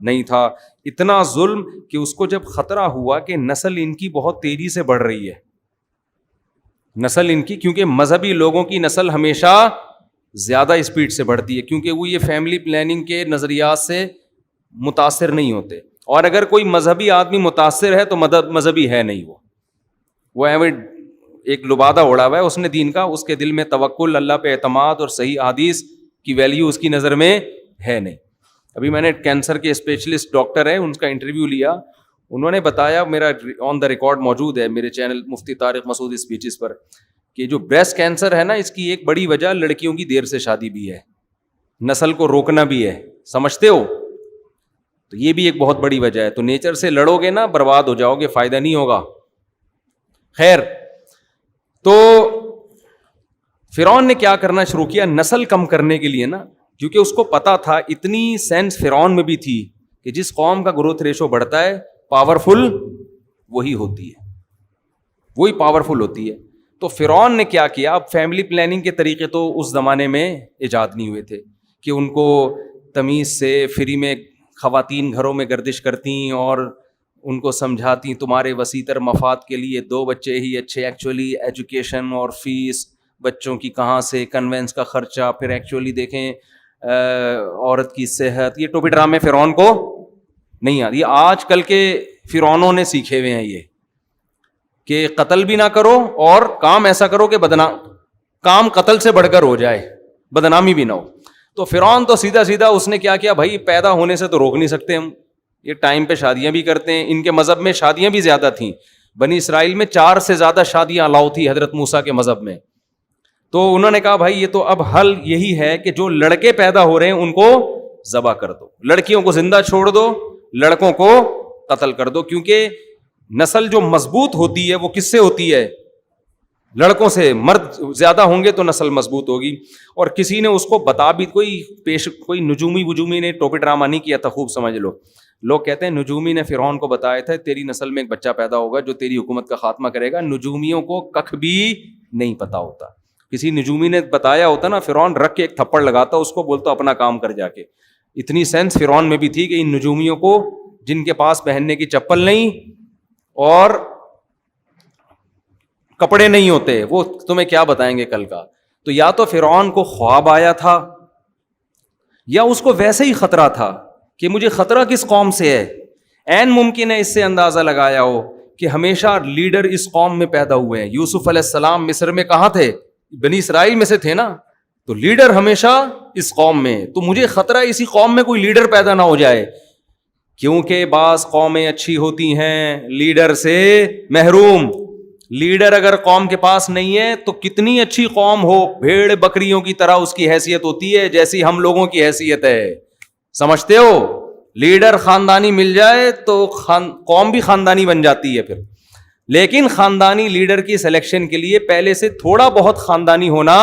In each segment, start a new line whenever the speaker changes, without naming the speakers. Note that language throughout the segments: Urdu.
نہیں تھا. اتنا ظلم کہ اس کو جب خطرہ ہوا کہ نسل ان کی بہت تیزی سے بڑھ رہی ہے, نسل ان کی, کیونکہ مذہبی لوگوں کی نسل ہمیشہ زیادہ اسپیڈ سے بڑھتی ہے, کیونکہ وہ یہ فیملی پلاننگ کے نظریات سے متاثر نہیں ہوتے. اور اگر کوئی مذہبی آدمی متاثر ہے تو مذہبی ہے نہیں, وہ ایک لبادہ اڑا ہوا ہے اس نے دین کا, اس کے دل میں توکل, اللہ پہ اعتماد اور صحیح حدیث کی ویلیو اس کی نظر میں ہے نہیں. ابھی میں نے کینسر کے اسپیشلسٹ ڈاکٹر ہیں ان کا انٹرویو لیا, انہوں نے بتایا, میرا آن دا ریکارڈ موجود ہے میرے چینل مفتی طارق مسعود اسپیچز پر, کہ جو بریسٹ کینسر ہے نا اس کی ایک بڑی وجہ لڑکیوں کی دیر سے شادی بھی ہے, نسل کو روکنا بھی ہے, سمجھتے ہو, تو یہ بھی ایک بہت بڑی وجہ ہے. تو نیچر سے لڑو گے نا برباد ہو جاؤ گے, فائدہ نہیں ہوگا. خیر, تو فرعون نے کیا کرنا شروع کیا نسل کم کرنے کے لیے نا, کیونکہ اس کو پتا تھا, اتنی سینس فرعون میں بھی تھی کہ جس قوم کا گروتھ ریشو بڑھتا ہے پاورفل وہی ہوتی ہے, وہی پاورفل ہوتی ہے. تو فرعون نے کیا کیا, اب فیملی پلاننگ کے طریقے تو اس زمانے میں ایجاد نہیں ہوئے تھے کہ ان کو تمیز سے فری میں خواتین گھروں میں گردش کرتیں اور ان کو سمجھاتی تمہارے وسیع تر مفاد کے لیے 2 بچے ہی اچھے. ایکچولی ایجوکیشن اور فیس بچوں کی کہاں سے, کنوینس کا خرچہ, پھر ایکچولی دیکھیں عورت کی صحت, یہ ٹوپی ڈرامے فرعون کو نہیں آتی. یہ آج کل کے فرعونوں نے سیکھے ہوئے ہیں یہ, کہ قتل بھی نہ کرو اور کام ایسا کرو کہ کام قتل سے بڑھ کر ہو جائے, بدنامی بھی نہ ہو. تو فرعون تو سیدھا سیدھا اس نے کیا کیا, بھائی پیدا ہونے سے تو روک نہیں سکتے ہم, یہ ٹائم پہ شادیاں بھی کرتے ہیں. ان کے مذہب میں شادیاں بھی زیادہ تھیں, بنی اسرائیل میں 4 سے زیادہ شادیاں الاؤ تھی حضرت موسیٰ کے مذہب میں. تو انہوں نے کہا بھائی یہ تو اب حل یہی ہے کہ جو لڑکے پیدا ہو رہے ہیں ان کو ذبح کر دو, لڑکیوں کو زندہ چھوڑ دو, لڑکوں کو قتل کر دو. کیونکہ نسل جو مضبوط ہوتی ہے وہ کس سے ہوتی ہے, لڑکوں سے. مرد زیادہ ہوں گے تو نسل مضبوط ہوگی. اور کسی نے اس کو بتا بھی, کوئی نجومی وجومی نے ٹوپی ڈرامہ نہیں کیا تھا, خوب سمجھ لو. لوگ کہتے ہیں نجومی نے فرعون کو بتایا تھا تیری نسل میں ایک بچہ پیدا ہوگا جو تیری حکومت کا خاتمہ کرے گا. نجومیوں کو ککھ بھی نہیں پتا ہوتا. کسی نجومی نے بتایا ہوتا نا, فرعون رکھ کے ایک تھپڑ لگاتا, اس کو بولتا اپنا کام کر جا کے. اتنی سینس فرعون میں بھی تھی کہ ان نجومیوں کو, جن کے پاس پہننے کی چپل نہیں اور کپڑے نہیں ہوتے, وہ تمہیں کیا بتائیں گے کل کا. تو یا تو فرعون کو خواب آیا تھا یا اس کو ویسے ہی خطرہ تھا کہ مجھے خطرہ کس قوم سے ہے. عین ممکن ہے اس سے اندازہ لگایا ہو کہ ہمیشہ لیڈر اس قوم میں پیدا ہوئے ہیں. یوسف علیہ السلام مصر میں کہاں تھے, بنی اسرائیل میں سے تھے نا, تو لیڈر ہمیشہ اس قوم میں. تو مجھے خطرہ اسی قوم میں کوئی لیڈر پیدا نہ ہو جائے, کیونکہ بعض قومیں اچھی ہوتی ہیں لیڈر سے محروم. لیڈر اگر قوم کے پاس نہیں ہے تو کتنی اچھی قوم ہو, بھیڑ بکریوں کی طرح اس کی حیثیت ہوتی ہے جیسی ہم لوگوں کی حیثیت ہے. سمجھتے ہو, لیڈر خاندانی مل جائے تو قوم بھی خاندانی بن جاتی ہے پھر. لیکن خاندانی لیڈر کی سلیکشن کے لیے پہلے سے تھوڑا بہت خاندانی ہونا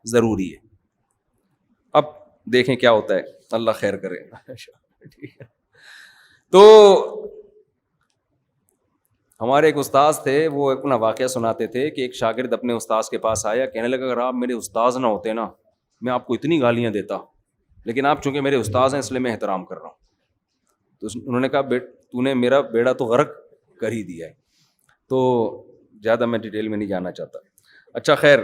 ضروری ہے. اب دیکھیں کیا ہوتا ہے, اللہ خیر کرے. تو ہمارے ایک استاذ تھے, وہ اپنا واقعہ سناتے تھے کہ ایک شاگرد اپنے استاذ کے پاس آیا, کہنے لگا اگر آپ میرے استاذ نہ ہوتے نا میں آپ کو اتنی گالیاں دیتا, لیکن آپ چونکہ میرے استاذ ہیں اس لیے میں احترام کر رہا ہوں. تو انہوں نے کہا تو نے میرا بیڑا تو غرق کر ہی دیا ہے. تو زیادہ میں ڈیٹیل میں نہیں جانا چاہتا. اچھا خیر,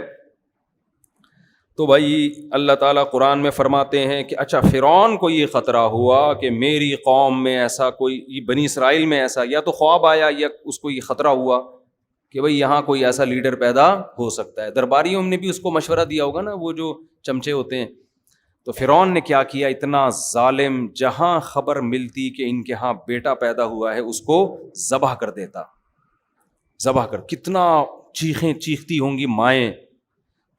تو بھائی اللہ تعالیٰ قرآن میں فرماتے ہیں کہ اچھا فرعون کو یہ خطرہ ہوا کہ میری قوم میں ایسا کوئی, بنی اسرائیل میں ایسا, یا تو خواب آیا یا اس کو یہ خطرہ ہوا کہ بھئی یہاں کوئی ایسا لیڈر پیدا ہو سکتا ہے. درباریوں نے بھی اس کو مشورہ دیا ہوگا نا, وہ جو چمچے ہوتے ہیں. تو فرعون نے کیا کیا, اتنا ظالم, جہاں خبر ملتی کہ ان کے ہاں بیٹا پیدا ہوا ہے اس کو ذبح کر دیتا. ذبح کر, کتنا چیخیں چیختی ہوں گی مائیں.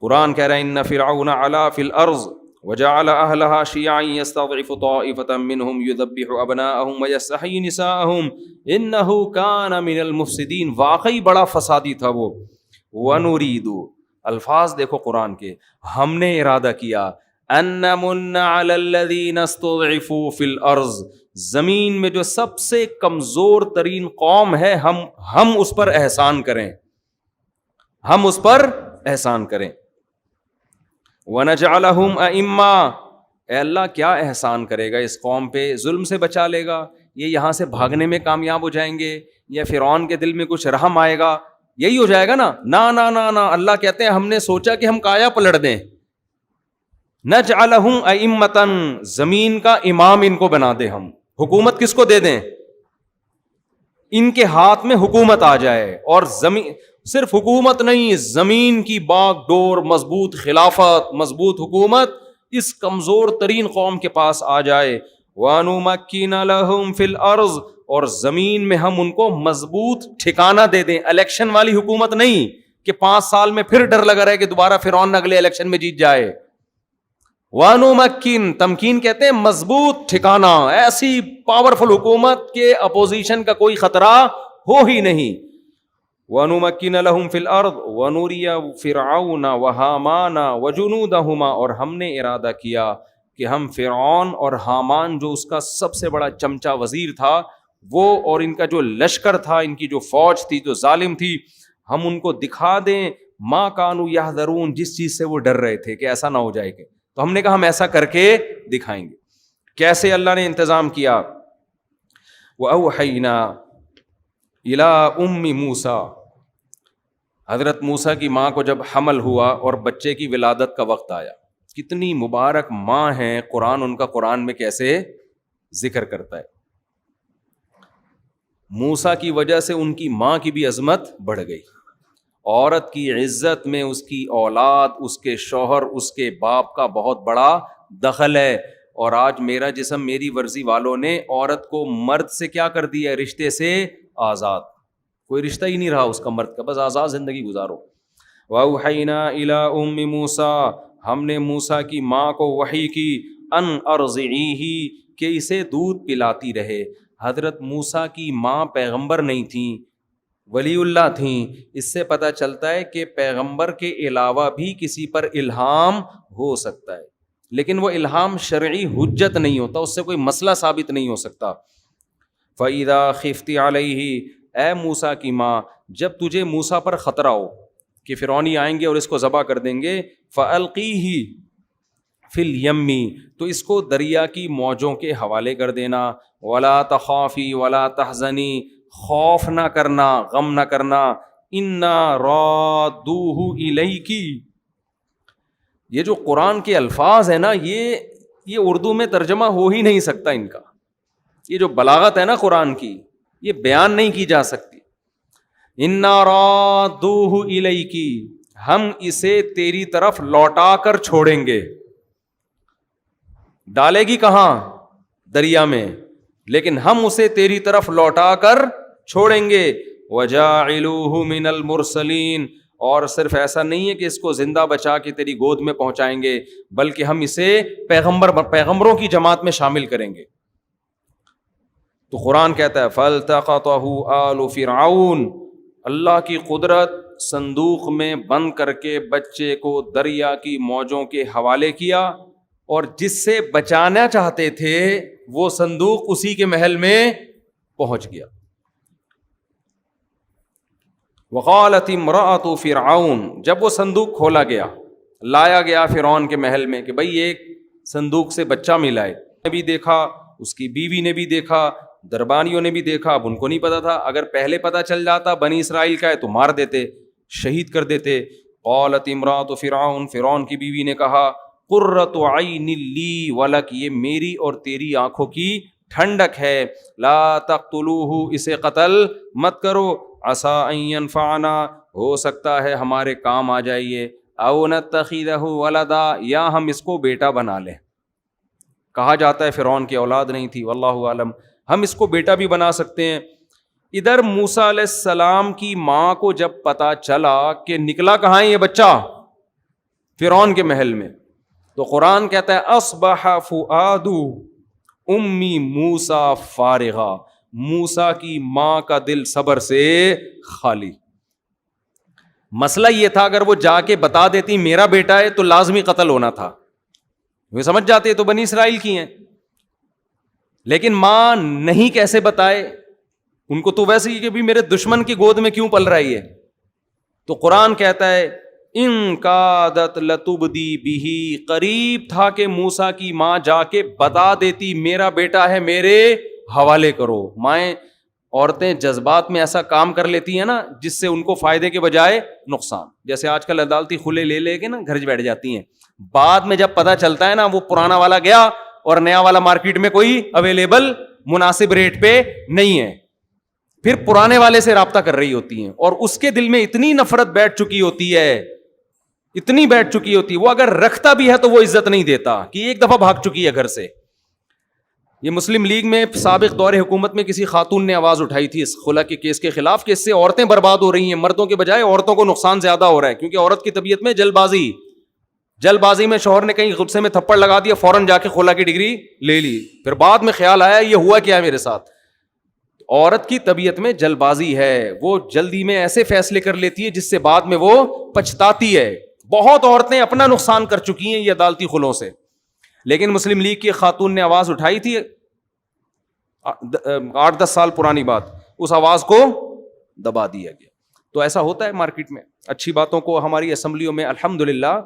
قرآن کہہ رہا ہے ان فرعون علا فی الارض وجعل اہلہا شیعا یستضعف طائفۃ منہم یذبح ابناءہم ویستحیی نساءہم انہ کان من المفسدین. واقعی بڑا فسادی تھا وہ. ونرید, الفاظ دیکھو قرآن کے, ہم نے ارادہ کیا ان نمن علی الذین استضعفوا فی الارض, زمین میں جو سب سے کمزور ترین قوم ہے ہم اس پر احسان کریں, ہم اس پر احسان کریں. وَنَجْعَلَهُمْ أَئِمَّةً, اے اللہ کیا احسان کرے گا اس قوم پہ, ظلم سے بچا لے گا, یہ یہاں سے بھاگنے میں کامیاب ہو جائیں گے, یا فرعون کے دل میں کچھ رحم آئے گا, یہی ہو جائے گا نا. نا نا نا نا, اللہ کہتے ہیں ہم نے سوچا کہ ہم کایا پلٹ دیں. نجعلہم ائمۃ, زمین کا امام ان کو بنا دیں ہم. حکومت کس کو دے دیں؟ ان کے ہاتھ میں حکومت آ جائے, اور زمین صرف حکومت نہیں, زمین کی باغ ڈور, مضبوط خلافت, مضبوط حکومت اس کمزور ترین قوم کے پاس آ جائے. وَنُمَكِّنَ لَهُمْ فِي الْأَرْضِ, اور زمین میں ہم ان کو مضبوط ٹھکانہ دے دیں. الیکشن والی حکومت نہیں کہ 5 سال میں پھر ڈر لگا رہے کہ دوبارہ فرعون اگلے الیکشن میں جیت جائے. وَنُمَكِّن, تمکین کہتے ہیں مضبوط ٹھکانہ, ایسی پاورفل حکومت کے اپوزیشن کا کوئی خطرہ ہو ہی نہیں. وَنُمَكِّنَ لَهُمْ فِي الْأَرْضِ وَنُرِيَ فِرْعَوْنَ وَهَامَانَ وَجُنُودَهُمَا, اور ہم نے ارادہ کیا کہ ہم فرعون اور حامان جو اس کا سب سے بڑا چمچا وزیر تھا, وہ اور ان کا جو لشکر تھا, ان کی جو فوج تھی جو ظالم تھی, ہم ان کو دکھا دیں ما کانوا یحذرون, جس چیز سے وہ ڈر رہے تھے کہ ایسا نہ ہو جائے. تو ہم نے کہا ہم ایسا کر کے دکھائیں گے. کیسے اللہ نے انتظام کیا؟ وَأَوْحَيْنَا إِلَىٰ أُمِّ مُوسَىٰ, حضرت موسیٰ کی ماں کو جب حمل ہوا اور بچے کی ولادت کا وقت آیا, کتنی مبارک ماں ہیں, قرآن ان کا قرآن میں کیسے ذکر کرتا ہے. موسیٰ کی وجہ سے ان کی ماں کی بھی عظمت بڑھ گئی. عورت کی عزت میں اس کی اولاد, اس کے شوہر, اس کے باپ کا بہت بڑا دخل ہے. اور آج میرا جسم میری ورزی والوں نے عورت کو مرد سے کیا کر دیا ہے, رشتے سے آزاد. کوئی رشتہ ہی نہیں رہا اس کا مرد کا, بس آزاد زندگی گزارو. وَأَوْحَيْنَا إِلَىٰ أُمِّ مُوسَىٰ, ہم نے موسیٰ کی ماں کو وحی کی, ان ارضعیہ, کہ اسے دودھ پلاتی رہے. حضرت موسیٰ کی ماں پیغمبر نہیں تھیں, ولی اللہ تھیں. اس سے پتہ چلتا ہے کہ پیغمبر کے علاوہ بھی کسی پر الہام ہو سکتا ہے, لیکن وہ الہام شرعی حجت نہیں ہوتا, اس سے کوئی مسئلہ ثابت نہیں ہو سکتا. فَإِذَا خِفْتِ عَلَيْهِ, اے موسیٰ کی ماں, جب تجھے موسیٰ پر خطرہ ہو کہ فرعونی آئیں گے اور اس کو ذبح کر دیں گے, فَأَلْقِيهِ فِي الْيَمِّ, تو اس کو دریا کی موجوں کے حوالے کر دینا. وَلَا تَخَافِي وَلَا تَحْزَنِي, خوف نہ کرنا, غم نہ کرنا. اِنَّا رَادُّوهُ إِلَيْكِ, یہ جو قرآن کے الفاظ ہیں نا, یہ اردو میں ترجمہ ہو ہی نہیں سکتا ان کا. یہ جو بلاغت ہے نا قرآن کی, یہ بیان نہیں کی جا سکتی. اِنَّا رَادُّوهُ إِلَيْكِ, ہم اسے تیری طرف لوٹا کر چھوڑیں گے. ڈالے گی کہاں؟ دریا میں, لیکن ہم اسے تیری طرف لوٹا کر چھوڑیں گے. وَجَاعِلُوهُ مِنَ الْمُرْسَلِينَ, اور صرف ایسا نہیں ہے کہ اس کو زندہ بچا کے تیری گود میں پہنچائیں گے, بلکہ ہم اسے پیغمبروں کی جماعت میں شامل کریں گے. تو قرآن کہتا ہے فَالْتَقَطَهُ آلُ فِرْعَوْنَ, اللہ کی قدرت, صندوق میں بند کر کے بچے کو دریا کی موجوں کے حوالے کیا, اور جس سے بچانا چاہتے تھے وہ صندوق اسی کے محل میں پہنچ گیا. وقالت امرأۃ فرعون, جب وہ صندوق کھولا گیا, لایا گیا فرعون کے محل میں کہ بھئی ایک صندوق سے بچہ ملا ہے, نے بھی دیکھا, اس کی بیوی نے بھی دیکھا, دربانیوں نے بھی دیکھا. اب ان کو نہیں پتا تھا, اگر پہلے پتا چل جاتا بنی اسرائیل کا ہے تو مار دیتے, شہید کر دیتے. قالت امرأۃ فرعون, فرعون کی بیوی نے کہا قرۃ عین لی ولک, یہ میری اور تیری آنکھوں کی ٹھنڈک ہے. لا تقتلوہ, اسے قتل مت کرو. عسیٰ ان ینفعنا, ہو سکتا ہے ہمارے کام آ جائیے. او نتخذہ ولدا, یا ہم اس کو بیٹا بنا لیں. کہا جاتا ہے فرعون کی اولاد نہیں تھی, واللہ عالم, ہم اس کو بیٹا بھی بنا سکتے ہیں. ادھر موسیٰ علیہ السلام کی ماں کو جب پتا چلا کہ نکلا کہاں ہے یہ بچہ, فرعون کے محل میں, تو قرآن کہتا ہے اصبح فؤاد امی موسیٰ فارغا, موسیٰ کی ماں کا دل صبر سے خالی. مسئلہ یہ تھا اگر وہ جا کے بتا دیتی میرا بیٹا ہے تو لازمی قتل ہونا تھا, وہ سمجھ جاتے تو بنی اسرائیل کی ہیں, لیکن ماں نہیں کیسے بتائے, ان کو تو ویسے ہی کہ بھی میرے دشمن کی گود میں کیوں پل رہی ہے. تو قرآن کہتا ہے ان کادت لتبدی بہ، قریب تھا کہ موسیٰ کی ماں جا کے بتا دیتی میرا بیٹا ہے میرے حوالے کرو. مائیں عورتیں جذبات میں ایسا کام کر لیتی ہیں نا جس سے ان کو فائدے کے بجائے نقصان. جیسے آج کل عدالتی کھلے لے لے کے نا گھر بیٹھ جاتی ہیں, بعد میں جب پتہ چلتا ہے نا وہ پرانا والا گیا اور نیا والا مارکیٹ میں کوئی اویلیبل مناسب ریٹ پہ نہیں ہے, پھر پرانے والے سے رابطہ کر رہی ہوتی ہیں, اور اس کے دل میں اتنی نفرت بیٹھ چکی ہوتی ہے, اتنی بیٹھ چکی ہوتی ہے, وہ اگر رکھتا بھی ہے تو وہ عزت نہیں دیتا کہ ایک دفعہ بھاگ چکی ہے گھر سے. یہ مسلم لیگ میں سابق دور حکومت میں کسی خاتون نے آواز اٹھائی تھی اس خلا کے کیس کے خلاف کہ اس سے عورتیں برباد ہو رہی ہیں, مردوں کے بجائے عورتوں کو نقصان زیادہ ہو رہا ہے, کیونکہ عورت کی طبیعت میں جلد بازی میں شوہر نے کہیں غصے میں تھپڑ لگا دیا, فوراً جا کے خلا کی ڈگری لے لی, پھر بعد میں خیال آیا یہ ہوا کیا میرے ساتھ. عورت کی طبیعت میں جلد بازی ہے, وہ جلدی میں ایسے فیصلے کر لیتی ہے جس سے بعد میں وہ پچھتاتی ہے. بہت عورتیں اپنا نقصان کر چکی ہیں یہ عدالتی خلوں سے, لیکن مسلم لیگ کی خاتون نے آواز اٹھائی تھی 8-10 سال پرانی بات, اس آواز کو دبا دیا گیا. تو ایسا ہوتا ہے مارکیٹ میں, اچھی باتوں کو ہماری اسمبلیوں میں الحمدللہ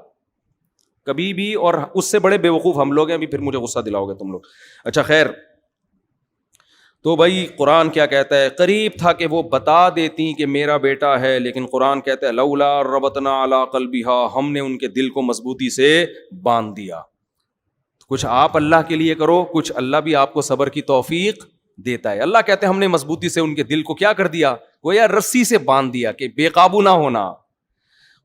کبھی بھی, اور اس سے بڑے بے وقوف ہم لوگ ہیں, ابھی پھر مجھے غصہ دلاؤ گے تم لوگ. اچھا خیر, تو بھائی قرآن کیا کہتا ہے, قریب تھا کہ وہ بتا دیتی کہ میرا بیٹا ہے, لیکن قرآن کہتا ہے لولا ربطنا علی قلبہا, ہم نے ان کے دل کو مضبوطی سے باندھ دیا. کچھ آپ اللہ کے لیے کرو, کچھ اللہ بھی آپ کو صبر کی توفیق دیتا ہے. اللہ کہتے ہیں ہم نے مضبوطی سے ان کے دل کو کیا کر دیا, گویا رسی سے باندھ دیا کہ بے قابو نہ ہونا.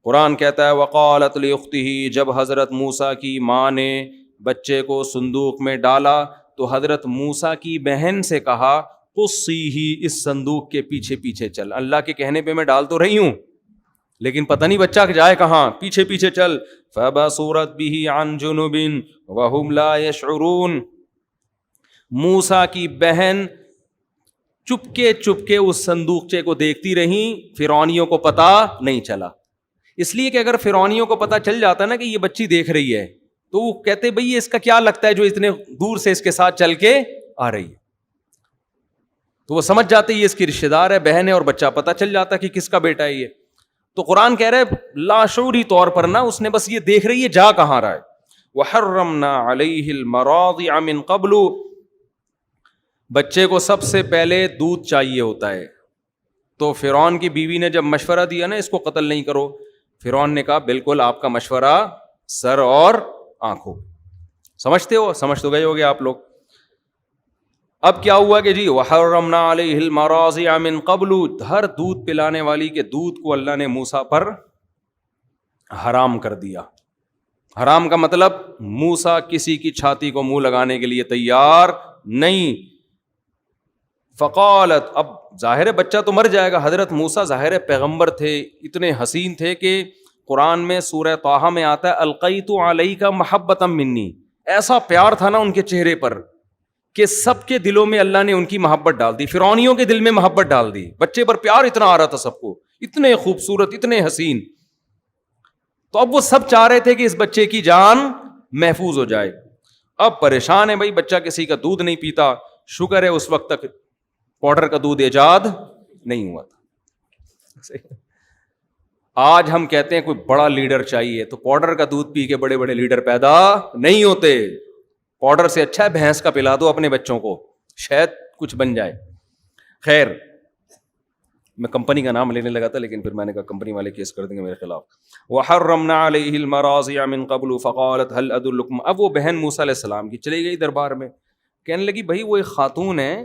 قرآن کہتا ہے وقالت لاختہ, جب حضرت موسیٰ کی ماں نے بچے کو صندوق میں ڈالا تو حضرت موسیٰ کی بہن سے کہا قصیہ, اس صندوق کے پیچھے پیچھے چل. اللہ کے کہنے پہ میں ڈال تو رہی ہوں لیکن پتہ نہیں بچہ جائے کہاں, پیچھے پیچھے چل. فبصرت بہ عن جنب وہم لا یشعرون, موسیٰ کی بہن چپکے اس صندوقچے کو دیکھتی رہیں, فرعونیوں کو پتا نہیں چلا. اس لیے کہ اگر فرعونیوں کو پتا چل جاتا نا کہ یہ بچی دیکھ رہی ہے تو وہ کہتے بھئی اس کا کیا لگتا ہے جو اتنے دور سے اس کے ساتھ چل کے آ رہی ہے, تو وہ سمجھ جاتے یہ اس کی رشتہ دار ہے, بہن ہے, اور بچہ پتا چل جاتا کہ کس کا بیٹا ہے یہ. تو قرآن کہہ رہا ہے لاشعوری طور پر نا اس نے بس یہ دیکھ رہی ہے جا کہاں رہا ہے. وحرمنا علیہ المراضع من قبل, بچے کو سب سے پہلے دودھ چاہیے ہوتا ہے. تو فرعون کی بیوی نے جب مشورہ دیا نا اس کو قتل نہیں کرو, فرعون نے کہا بالکل آپ کا مشورہ سر اور آنکھوں. سمجھتے ہو, سمجھ تو گئے ہوگے آپ لوگ. اب کیا ہوا کہ جی وحرمنا علیہ المراضع من قبل, ہر دودھ پلانے والی کے دودھ کو اللہ نے موسیٰ پر حرام کر دیا. حرام کا مطلب موسیٰ کسی کی چھاتی کو منہ لگانے کے لیے تیار نہیں. فقالت, اب ظاہر ہے بچہ تو مر جائے گا. حضرت موسیٰ ظاہر ہے پیغمبر تھے, اتنے حسین تھے کہ قرآن میں سورہ طٰہٰ میں آتا ہے القیت علیک محبۃ منی, ایسا پیار تھا نا ان کے چہرے پر کہ سب کے دلوں میں اللہ نے ان کی محبت ڈال دی, فرعونیوں کے دل میں محبت ڈال دی. بچے پر پیار اتنا آ رہا تھا سب کو, اتنے خوبصورت, اتنے حسین. تو اب وہ سب چاہ رہے تھے کہ اس بچے کی جان محفوظ ہو جائے. اب پریشان ہے بھائی, بچہ کسی کا دودھ نہیں پیتا. شکر ہے اس وقت تک پاؤڈر کا دودھ ایجاد نہیں ہوا تھا. آج ہم کہتے ہیں کوئی بڑا لیڈر چاہیے تو پاؤڈر کا دودھ پی کے بڑے بڑے لیڈر پیدا نہیں ہوتے. پاؤڈر سے اچھا ہے بھینس کا پلا دو اپنے بچوں کو, شاید کچھ بن جائے. خیر, میں کمپنی کا نام لینے لگا تھا لیکن پھر میں نے کہا کمپنی والے کیس کر دیں گے میرے خلاف. وحرمنا علیہ المراضع من قبل فقالت هل ادلکم, اب وہ بہن موسیٰ علیہ السلام کی چلی گئی دربار میں, کہنے لگی بھائی وہ ایک خاتون ہے,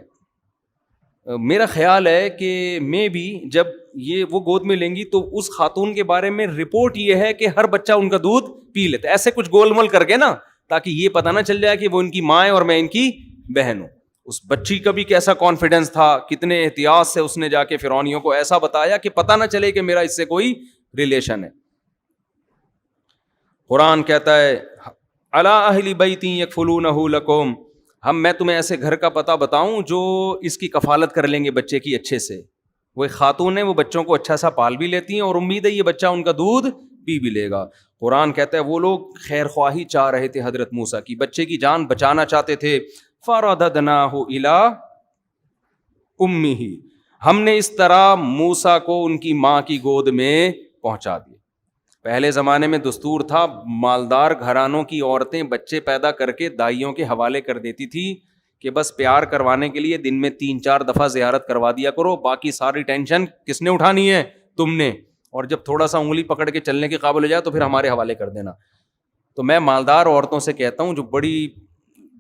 میرا خیال ہے کہ میں بھی جب یہ وہ گود میں لیں گی تو اس خاتون کے بارے میں رپورٹ یہ ہے کہ ہر بچہ ان کا دودھ پی لیتا ہے, ایسے کچھ گول مول کر کے نا, تاکہ یہ پتہ نہ چل جائے کہ وہ ان کی ماں ہے اور میں ان کی بہن ہوں. اس بچی کا بھی کیسا کانفیڈنس تھا, کتنے احتیاط سے اس نے جا کے فرعونیوں کو ایسا بتایا کہ پتہ نہ چلے کہ میرا اس سے کوئی ریلیشن ہے. قرآن کہتا ہے علی اہل بیت یکفلونہ لکم, میں تمہیں ایسے گھر کا پتہ بتاؤں جو اس کی کفالت کر لیں گے بچے کی اچھے سے. وہ ایک خاتون ہے, وہ بچوں کو اچھا سا پال بھی لیتی ہیں اور امید ہے یہ بچہ ان کا دودھ پی بھی لے گا. قرآن کہتا ہے وہ لوگ خیر خواہی چاہ رہے تھے حضرت موسیٰ کی, بچے کی جان بچانا چاہتے تھے. فرددناہ الی امہ, ہم نے اس طرح موسیٰ کو ان کی ماں کی گود میں پہنچا دیا. پہلے زمانے میں دستور تھا، مالدار گھرانوں کی عورتیں بچے پیدا کر کے دائیوں کے حوالے کر دیتی تھی کہ بس پیار کروانے کے لیے دن میں 3-4 دفعہ زیارت کروا دیا کرو، باقی ساری ٹینشن کس نے اٹھانی ہے؟ تم نے، اور جب تھوڑا سا انگلی پکڑ کے چلنے کے قابل ہو جائے تو پھر ہمارے حوالے کر دینا۔ تو میں مالدار عورتوں سے کہتا ہوں جو بڑی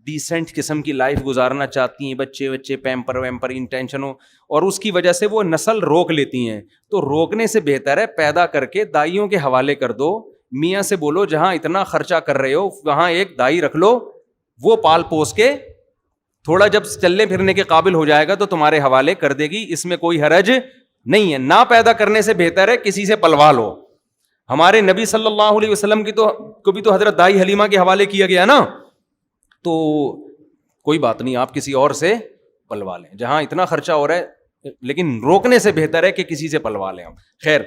ڈیسنٹ قسم کی لائف گزارنا چاہتی ہیں، بچے پیمپر ویمپر ان ٹینشنوں، اور اس کی وجہ سے وہ نسل روک لیتی ہیں، تو روکنے سے بہتر ہے پیدا کر کے دائیوں کے حوالے کر دو۔ میاں سے بولو جہاں اتنا خرچہ کر رہے ہو وہاں ایک دائی رکھ لو، وہ پال پوس کے تھوڑا جب چلنے پھرنے کے قابل ہو جائے گا تو تمہارے حوالے کر دے گی، اس میں کوئی حرج نہیں ہے۔ نہ پیدا کرنے سے بہتر ہے کسی سے پلوا لو۔ ہمارے نبی صلی اللہ علیہ وسلم کی کو بھی تو حضرت دائی حلیمہ کے حوالے کیا گیا نا، تو کوئی بات نہیں، آپ کسی اور سے پلوا لیں جہاں اتنا خرچہ ہو رہا ہے، لیکن روکنے سے بہتر ہے کہ کسی سے پلوا لیں ہم۔ خیر،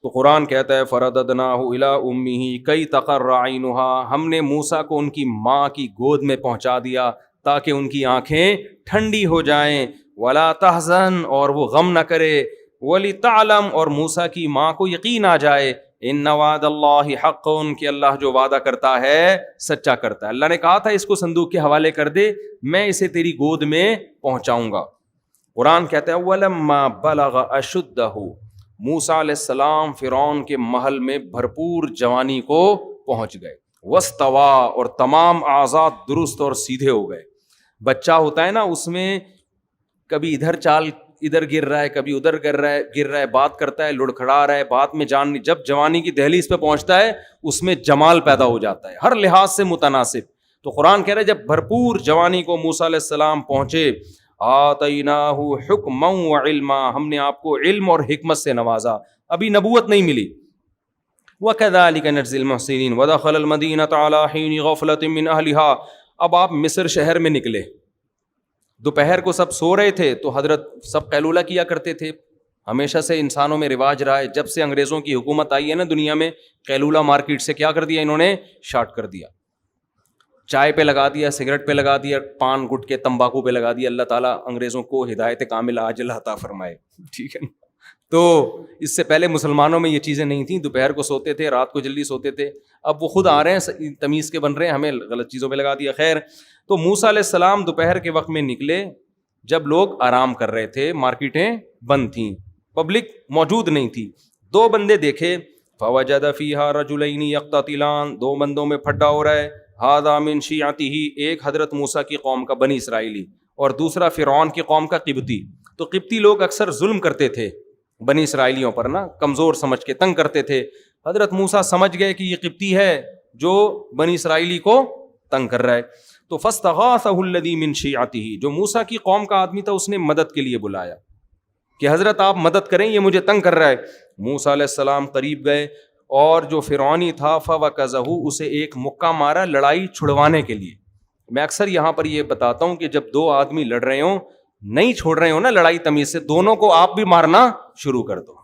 تو قرآن کہتا ہے فرددناہ الی امہ کی تقر عینھا، ہم نے موسیٰ کو ان کی ماں کی گود میں پہنچا دیا تاکہ ان کی آنکھیں ٹھنڈی ہو جائیں، ولا تحزن، اور وہ غم نہ کرے، ولتعلم، اور موسیٰ کی ماں کو یقین آ جائے، ان وعد اللہ حق، کہ اللہ جو وعدہ کرتا ہے سچا کرتا ہے۔ اللہ نے کہا تھا اس کو صندوق کے حوالے کر دے، میں اسے تیری گود میں پہنچاؤں گا۔ قرآن کہتا ہے وَلَمَّا بَلَغَ أَشُدَّهُ، موسیٰ علیہ السلام فرعون کے محل میں بھرپور جوانی کو پہنچ گئے، وَاسْتَوَىٰ، اور تمام اعضاء درست اور سیدھے ہو گئے۔ بچہ ہوتا ہے نا، اس میں کبھی ادھر چال ادھر گر رہا ہے، کبھی ادھر گر رہا ہے، بات کرتا ہے، لڑکھڑا رہا ہے، بات میں جان، جب جوانی کی دہلیز پہ پہنچتا ہے اس میں جمال پیدا ہو جاتا ہے ہر لحاظ سے متناسب۔ تو قرآن کہہ رہا ہے جب بھرپور جوانی کو موسیٰ علیہ السلام پہنچے، آتیناہ حکما وعلما، ہم نے آپ کو علم اور حکمت سے نوازا، ابھی نبوت نہیں ملی۔ وَكَذَلِكَ نَجْزِي الْمُحْسِنِينَ وَدَخَلَ الْمَدِينَةَ عَلَىٰ حِينِ غَفْلَةٍ مِّنْ أَهْلِهَا، اب آپ مصر شہر میں نکلے، دوپہر کو سب سو رہے تھے تو حضرت سب قیلولہ کیا کرتے تھے، ہمیشہ سے انسانوں میں رواج رہا ہے، جب سے انگریزوں کی حکومت آئی ہے نا دنیا میں، قیلولہ مارکیٹ سے کیا کر دیا انہوں نے، شارٹ کر دیا، چائے پہ لگا دیا، سگریٹ پہ لگا دیا، پان گٹکے تمباکو پہ لگا دیا۔ اللہ تعالیٰ انگریزوں کو ہدایت کاملہ عاجلہ عطا فرمائے، ٹھیک ہے نا۔ تو اس سے پہلے مسلمانوں میں یہ چیزیں نہیں تھیں، دوپہر کو سوتے تھے، رات کو جلدی سوتے تھے، اب وہ خود آ رہے ہیں تمیز کے بن رہے ہیں، ہمیں غلط چیزوں پہ لگا دیا۔ خیر، تو موسیٰ علیہ السلام دوپہر کے وقت میں نکلے جب لوگ آرام کر رہے تھے، مارکیٹیں بند تھیں، پبلک موجود نہیں تھی، دو بندے دیکھے، فوجد فیہا رجلین یقتتلان، دو بندوں میں پھڈا ہو رہا ہے، ھذا من شیعتہ، ایک حضرت موسیٰ کی قوم کا بنی اسرائیلی اور دوسرا فرعون کی قوم کا قبطی۔ تو قبطی لوگ اکثر ظلم کرتے تھے بنی اسرائیلیوں پر نا، کمزور سمجھ کے تنگ کرتے تھے۔ حضرت موسیٰ سمجھ گئے کہ یہ قبطی ہے جو بنی اسرائیلی کو تنگ کر رہا ہے، تو فاستغاثہ الذی من شیعتہ، جو موسیٰ کی قوم کا آدمی تھا اس نے مدد کے لیے بلایا کہ حضرت آپ مدد کریں، یہ مجھے تنگ کر رہا ہے۔ موسیٰ علیہ السلام قریب گئے اور جو فرعونی تھا فوکزہ، اسے ایک مکہ مارا لڑائی چھڑوانے کے لیے۔ میں اکثر یہاں پر یہ بتاتا ہوں کہ جب دو آدمی لڑ رہے ہوں، نہیں چھوڑ رہے ہوں نا لڑائی تمیز سے، دونوں کو آپ بھی مارنا شروع کر دو،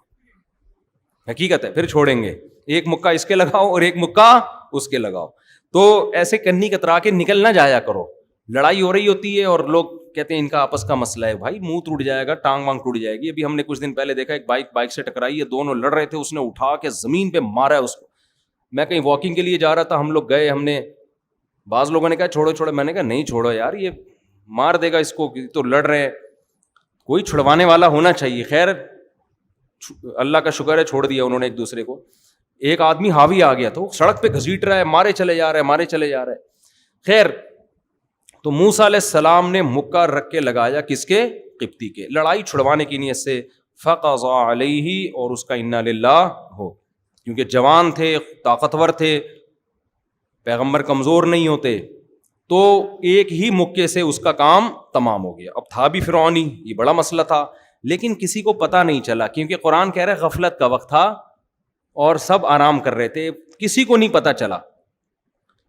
حقیقت ہے، پھر چھوڑیں گے، ایک مکہ اس کے لگاؤ اور ایک مکہ اس کے لگاؤ۔ تو ایسے کنی کترا کے نکل نہ جایا کرو، لڑائی ہو رہی ہوتی ہے اور لوگ کہتے ہیں ان کا آپس کا مسئلہ ہے، بھائی منہ ٹوٹ جائے گا، ٹانگ وانگ ٹوٹ جائے گی۔ ابھی ہم نے کچھ دن پہلے دیکھا ایک بائک سے ٹکرائی ہے، دونوں لڑ رہے تھے، اس نے اٹھا کے زمین پہ مارا ہے اس کو۔ میں کہیں واکنگ کے لیے جا رہا تھا، ہم لوگ گئے، ہم نے، بعض لوگوں نے کہا چھوڑو چھوڑو، میں نے کہا نہیں چھوڑو یار، یہ مار دے گا اس کو، تو لڑ رہے ہیں، کوئی چھڑوانے والا ہونا چاہیے۔ خیر اللہ کا شکر ہے چھوڑ دیا انہوں نے ایک دوسرے کو۔ ایک آدمی حاوی آ گیا تو سڑک پہ گھسیٹ رہا ہے، مارے چلے جا رہا ہے۔ خیر، تو موسیٰ علیہ السلام نے مکہ رکھ کے لگایا کس کے؟ قبطی کے، لڑائی چھڑوانے کی نیت سے۔ فقضى علیہ، اور اس کا انا للہ ہو، کیونکہ جوان تھے، طاقتور تھے، پیغمبر کمزور نہیں ہوتے، تو ایک ہی مکے سے اس کا کام تمام ہو گیا۔ اب تھا بھی فرعونی، یہ بڑا مسئلہ تھا، لیکن کسی کو پتہ نہیں چلا، کیونکہ قرآن کہہ رہا ہے غفلت کا وقت تھا اور سب آرام کر رہے تھے، کسی کو نہیں پتہ چلا۔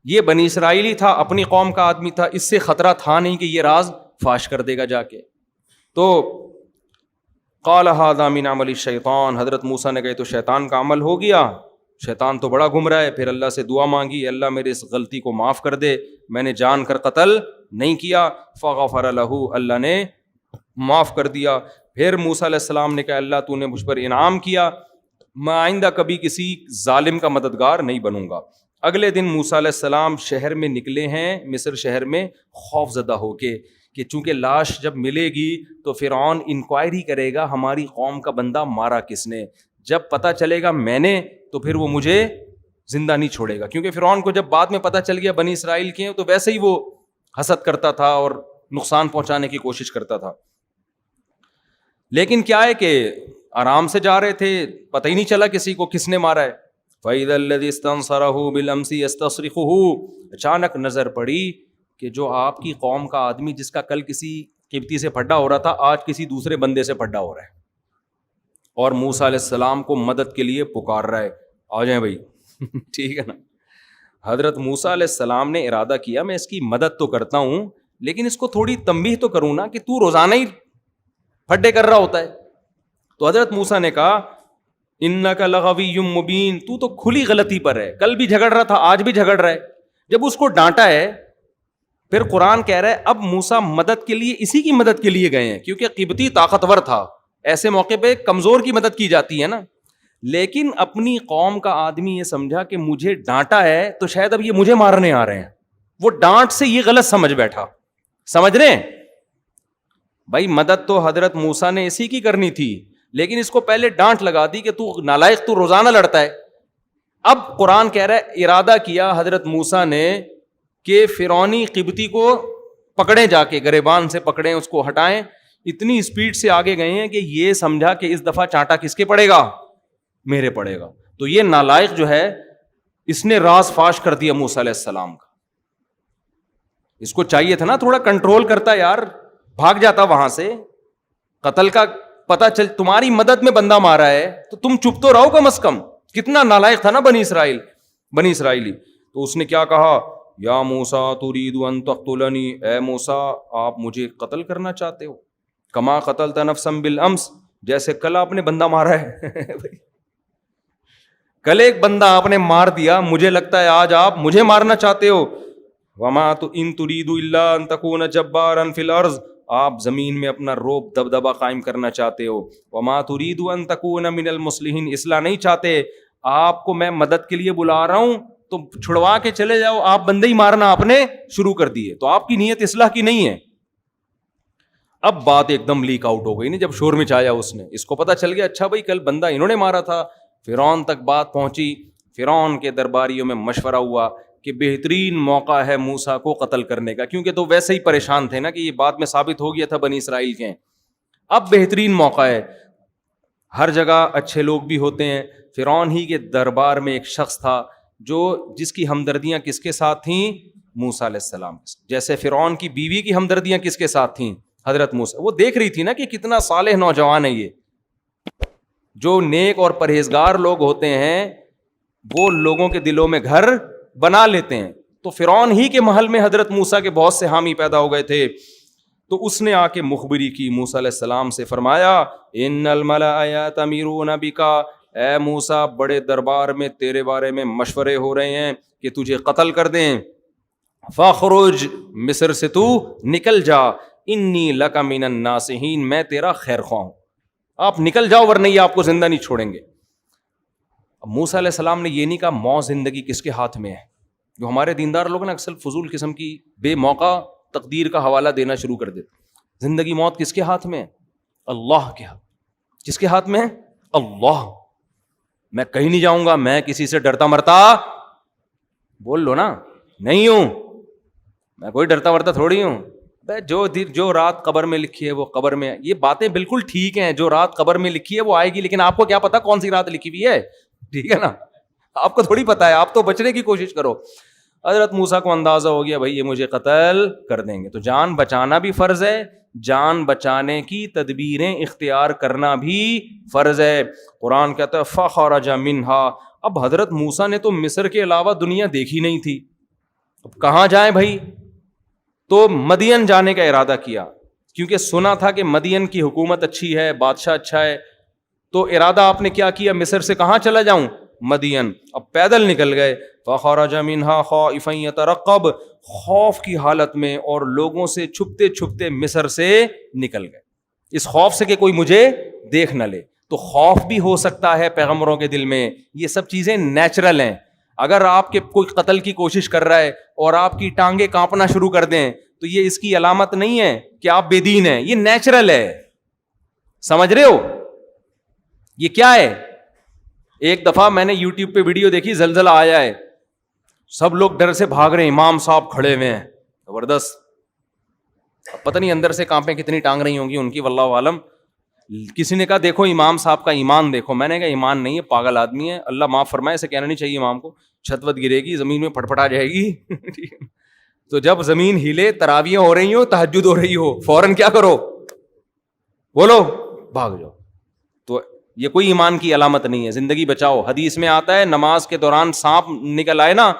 یہ بنی اسرائیلی تھا، اپنی قوم کا آدمی تھا، اس سے خطرہ تھا نہیں کہ یہ راز فاش کر دے گا جا کے۔ تو قال ھذا من عمل الشیطان، حضرت موسیٰ نے کہے تو شیطان کا عمل ہو گیا، شیطان تو بڑا گمراہ ہے۔ پھر اللہ سے دعا مانگی، اللہ میرے اس غلطی کو معاف کر دے، میں نے جان کر قتل نہیں کیا۔ فغفر لہ، اللہ نے معاف کر دیا۔ پھر موسیٰ علیہ السلام نے کہا اللہ تو نے مجھ پر انعام کیا، میں آئندہ کبھی کسی ظالم کا مددگار نہیں بنوں گا. اگلے دن موسیٰ علیہ السلام شہر میں نکلے ہیں, مصر شہر میں, خوف زدہ ہو کے کہ چونکہ لاش جب ملے گی تو فرعون انکوائری کرے گا ہماری قوم کا بندہ مارا کس نے. جب پتہ چلے گا میں نے تو پھر وہ مجھے زندہ نہیں چھوڑے گا, کیونکہ فرعون کو جب بعد میں پتہ چل گیا بنی اسرائیل کے ہیں تو ویسے ہی وہ حسد کرتا تھا اور نقصان پہنچانے کی کوشش کرتا تھا. لیکن کیا ہے کہ آرام سے جا رہے تھے, پتہ ہی نہیں چلا کسی کو کس نے مارا ہے. فَإِذَا الَّذِي اسْتَنصَرَهُ بِالْأَمْسِ يَسْتَصْرِخُهُ, اچانک نظر پڑی کہ جو آپ کی قوم کا آدمی جس کا کل کسی قبطی سے پھڈا ہو رہا تھا آج کسی دوسرے بندے سے پھڈا ہو رہا ہے, اور موسیٰ علیہ السلام کو مدد کے لیے پکار رہا ہے, آ جائیں بھائی. ٹھیک ہے نا. حضرت موسیٰ علیہ السلام نے ارادہ کیا میں اس کی مدد تو کرتا ہوں لیکن اس کو تھوڑی تنبیہ تو کروں نا کہ تو روزانہ ہی پھڈے کر رہا ہوتا ہے. تو حضرت موسیٰ نے کہا انک لغوی مبین, تو کھلی غلطی پر ہے, کل بھی جھگڑ رہا تھا آج بھی جھگڑ رہا ہے. جب اس کو ڈانٹا ہے پھر قرآن کہہ رہا ہے اب موسیٰ مدد کے لیے اسی کی مدد کے لیے گئے ہیں, کیونکہ قبطی طاقتور تھا, ایسے موقع پہ کمزور کی مدد کی جاتی ہے نا. لیکن اپنی قوم کا آدمی یہ سمجھا کہ مجھے ڈانٹا ہے تو شاید اب یہ مجھے مارنے آ رہے ہیں, وہ ڈانٹ سے یہ غلط سمجھ بیٹھا. سمجھ رہے ہیں بھائی, مدد تو حضرت موسیٰ نے اسی کی کرنی تھی لیکن اس کو پہلے ڈانٹ لگا دی کہ تو نالائق, تو روزانہ لڑتا ہے. اب قرآن کہہ رہا ہے ارادہ کیا حضرت موسیٰ نے کہ فرعونی قبطی کو پکڑیں, جا کے گریبان سے پکڑیں, اس کو ہٹائیں. اتنی اسپیڈ سے آگے گئے ہیں کہ یہ سمجھا کہ اس دفعہ چانٹا کس کے پڑے گا, میرے پڑے گا. تو یہ نالائق جو ہے اس نے راز فاش کر دیا موسیٰ علیہ السلام کا. اس کو چاہیے تھا نا تھوڑا کنٹرول کرتا یار, بھاگ جاتا وہاں سے. قتل کا پتہ چل تمہاری مدد میں بندہ مارا ہے تو تم چپ تو رہو کم از کم. کتنا نالائق تھا نا بنی اسرائیلی. تو اس نے کیا کہا, یا موسیٰ ترید ان تقتلنی, اے موسیٰ آپ مجھے قتل کرنا چاہتے ہو, کما قتلت نفسا بالامس, جیسے کل آپ نے بندہ مارا ہے. کل ایک بندہ آپ نے مار دیا, مجھے لگتا ہے آج آپ مجھے مارنا چاہتے ہو. وما ان ترید الا ان تکون جبارا فی الارض, آپ زمین میں اپنا روب دبدبا قائم کرنا چاہتے ہو. وما ترید ان تکون من المصلحین, اصلاح نہیں چاہتے. آپ کو میں مدد کے لیے بلا رہا ہوں تو چھڑوا کے چلے جاؤ, آپ بندے ہی مارنا آپ نے شروع کر دیے, تو آپ کی نیت اصلاح کی نہیں ہے. اب بات ایک دم لیک آؤٹ ہو گئی نا جب شور مچایا اس نے. اس کو پتا چل گیا اچھا بھائی کل بندہ انہوں نے مارا تھا. فرعون تک بات پہنچی, فرعون کے درباریوں میں مشورہ ہوا کہ بہترین موقع ہے موسیٰ کو قتل کرنے کا, کیونکہ تو ویسے ہی پریشان تھے نا کہ یہ بات میں ثابت ہو گیا تھا بنی اسرائیل کے. اب بہترین موقع ہے, ہر جگہ اچھے لوگ بھی ہوتے ہیں. فرعون ہی کے دربار میں ایک شخص تھا جس کی ہمدردیاں کس کے ساتھ تھیں, موسیٰ علیہ السلام. جیسے فرعون کی بیوی کی ہمدردیاں کس کے ساتھ تھیں, حضرت موسیٰ. وہ دیکھ رہی تھی نا کہ کتنا صالح نوجوان ہے یہ. جو نیک اور پرہیزگار لوگ ہوتے ہیں وہ لوگوں کے دلوں میں گھر بنا لیتے ہیں. تو فرعون ہی کے محل میں حضرت موسیٰ کے بہت سے حامی پیدا ہو گئے تھے. تو اس نے آ کے مخبری کی موسیٰ علیہ السلام سے, فرمایا ان الملأ یأتمرون بک, اے موسیٰ بڑے دربار میں تیرے بارے میں مشورے ہو رہے ہیں کہ تجھے قتل کر دیں. فاخرج, مصر سے تو نکل جا, انی لک من الناصحین, میں تیرا خیر خواہ ہوں, آپ نکل جاؤ ورنہ یہ آپ کو زندہ نہیں چھوڑیں گے. اب موسیٰ علیہ السلام نے یہ نہیں کہا موت زندگی کس کے ہاتھ میں ہے. جو ہمارے دیندار لوگ نا اکثر فضول قسم کی بے موقع تقدیر کا حوالہ دینا شروع کر دیتے. زندگی موت کس کے ہاتھ میں ہے, اللہ کے ہاتھ. کس کے ہاتھ میں ہے, اللہ. میں کہیں نہیں جاؤں گا, میں کسی سے ڈرتا مرتا, بول لو نا, نہیں ہوں, میں کوئی ڈرتا مرتا تھوڑی ہوں. جو رات قبر میں لکھی ہے وہ قبر میں. یہ باتیں بالکل ٹھیک ہیں, جو رات قبر میں لکھی ہے وہ آئے گی, لیکن آپ کو کیا پتا کون سی رات لکھی ہوئی ہے, ٹھیک ہے نا, آپ کو تھوڑی پتا ہے, آپ تو بچنے کی کوشش کرو. حضرت موسیٰ کو اندازہ ہو گیا بھائی یہ مجھے قتل کر دیں گے, تو جان بچانا بھی فرض ہے, جان بچانے کی تدبیریں اختیار کرنا بھی فرض ہے. قرآن کہتا ہے فخرج منہا. اب حضرت موسیٰ نے تو مصر کے علاوہ دنیا دیکھی نہیں تھی, اب کہاں جائیں بھائی, تو مدین جانے کا ارادہ کیا, کیونکہ سنا تھا کہ مدین کی حکومت اچھی ہے, بادشاہ اچھا ہے. تو ارادہ آپ نے کیا کیا, مصر سے کہاں چلا جاؤں, مدین. اب پیدل نکل گئے. فخرج منہا خائفا یترقب, خوف کی حالت میں اور لوگوں سے چھپتے چھپتے مصر سے نکل گئے, اس خوف سے کہ کوئی مجھے دیکھ نہ لے. تو خوف بھی ہو سکتا ہے پیغمبروں کے دل میں. یہ سب چیزیں نیچرل ہیں. اگر آپ کے کوئی قتل کی کوشش کر رہا ہے اور آپ کی ٹانگیں کانپنا شروع کر دیں تو یہ اس کی علامت نہیں ہے کہ آپ بے دین ہیں, یہ نیچرل ہے. سمجھ رہے ہو یہ کیا ہے؟ ایک دفعہ میں نے یوٹیوب پہ ویڈیو دیکھی, زلزلہ آیا ہے, سب لوگ ڈر سے بھاگ رہے ہیں, امام صاحب کھڑے ہوئے ہیں, زبردست. پتہ نہیں اندر سے کانپیں کتنی ٹانگ رہی ہوں گی ان کی, واللہ عالم. کسی نے کہا دیکھو امام صاحب کا ایمان دیکھو. میں نے کہا ایمان نہیں ہے, پاگل آدمی ہے, اللہ معاف فرمائے, اسے کہنا نہیں چاہیے امام کو. چھت وت گرے گی, زمین میں پھٹ پھٹا جائے گی. تو جب زمین ہلے, تراویح ہو رہی ہو, تہجد ہو رہی ہو, فوراً کیا کرو, بولو بھاگ جاؤ. تو یہ کوئی ایمان کی علامت نہیں ہے. زندگی بچاؤ. حدیث میں آتا ہے نماز کے دوران سانپ نکل آئے نا,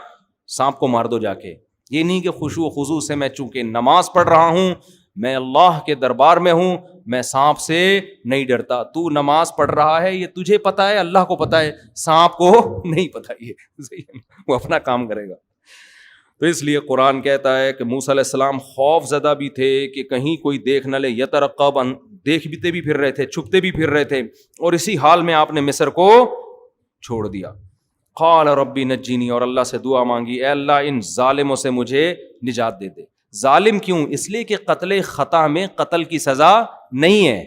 سانپ کو مار دو جا کے. یہ نہیں کہ خشوع و خضوع سے میں چونکہ نماز پڑھ رہا ہوں, میں اللہ کے دربار میں ہوں, میں سانپ سے نہیں ڈرتا. تو نماز پڑھ رہا ہے, یہ تجھے پتا ہے, اللہ کو پتا ہے, سانپ کو نہیں پتا, یہ وہ اپنا کام کرے گا. تو اس لیے قرآن کہتا ہے کہ موسیٰ علیہ السلام خوف زدہ بھی تھے کہ کہیں کوئی دیکھ نہ لے. یترقب, دیکھتے بھی پھر رہے تھے, چھپتے بھی پھر رہے تھے, اور اسی حال میں آپ نے مصر کو چھوڑ دیا. قال ربی نجینی, اور اللہ سے دعا مانگی, اے اللہ ان ظالموں سے مجھے نجات دے دے. ظالم کیوں؟ اس لیے کہ قتل خطا میں قتل کی سزا نہیں ہے.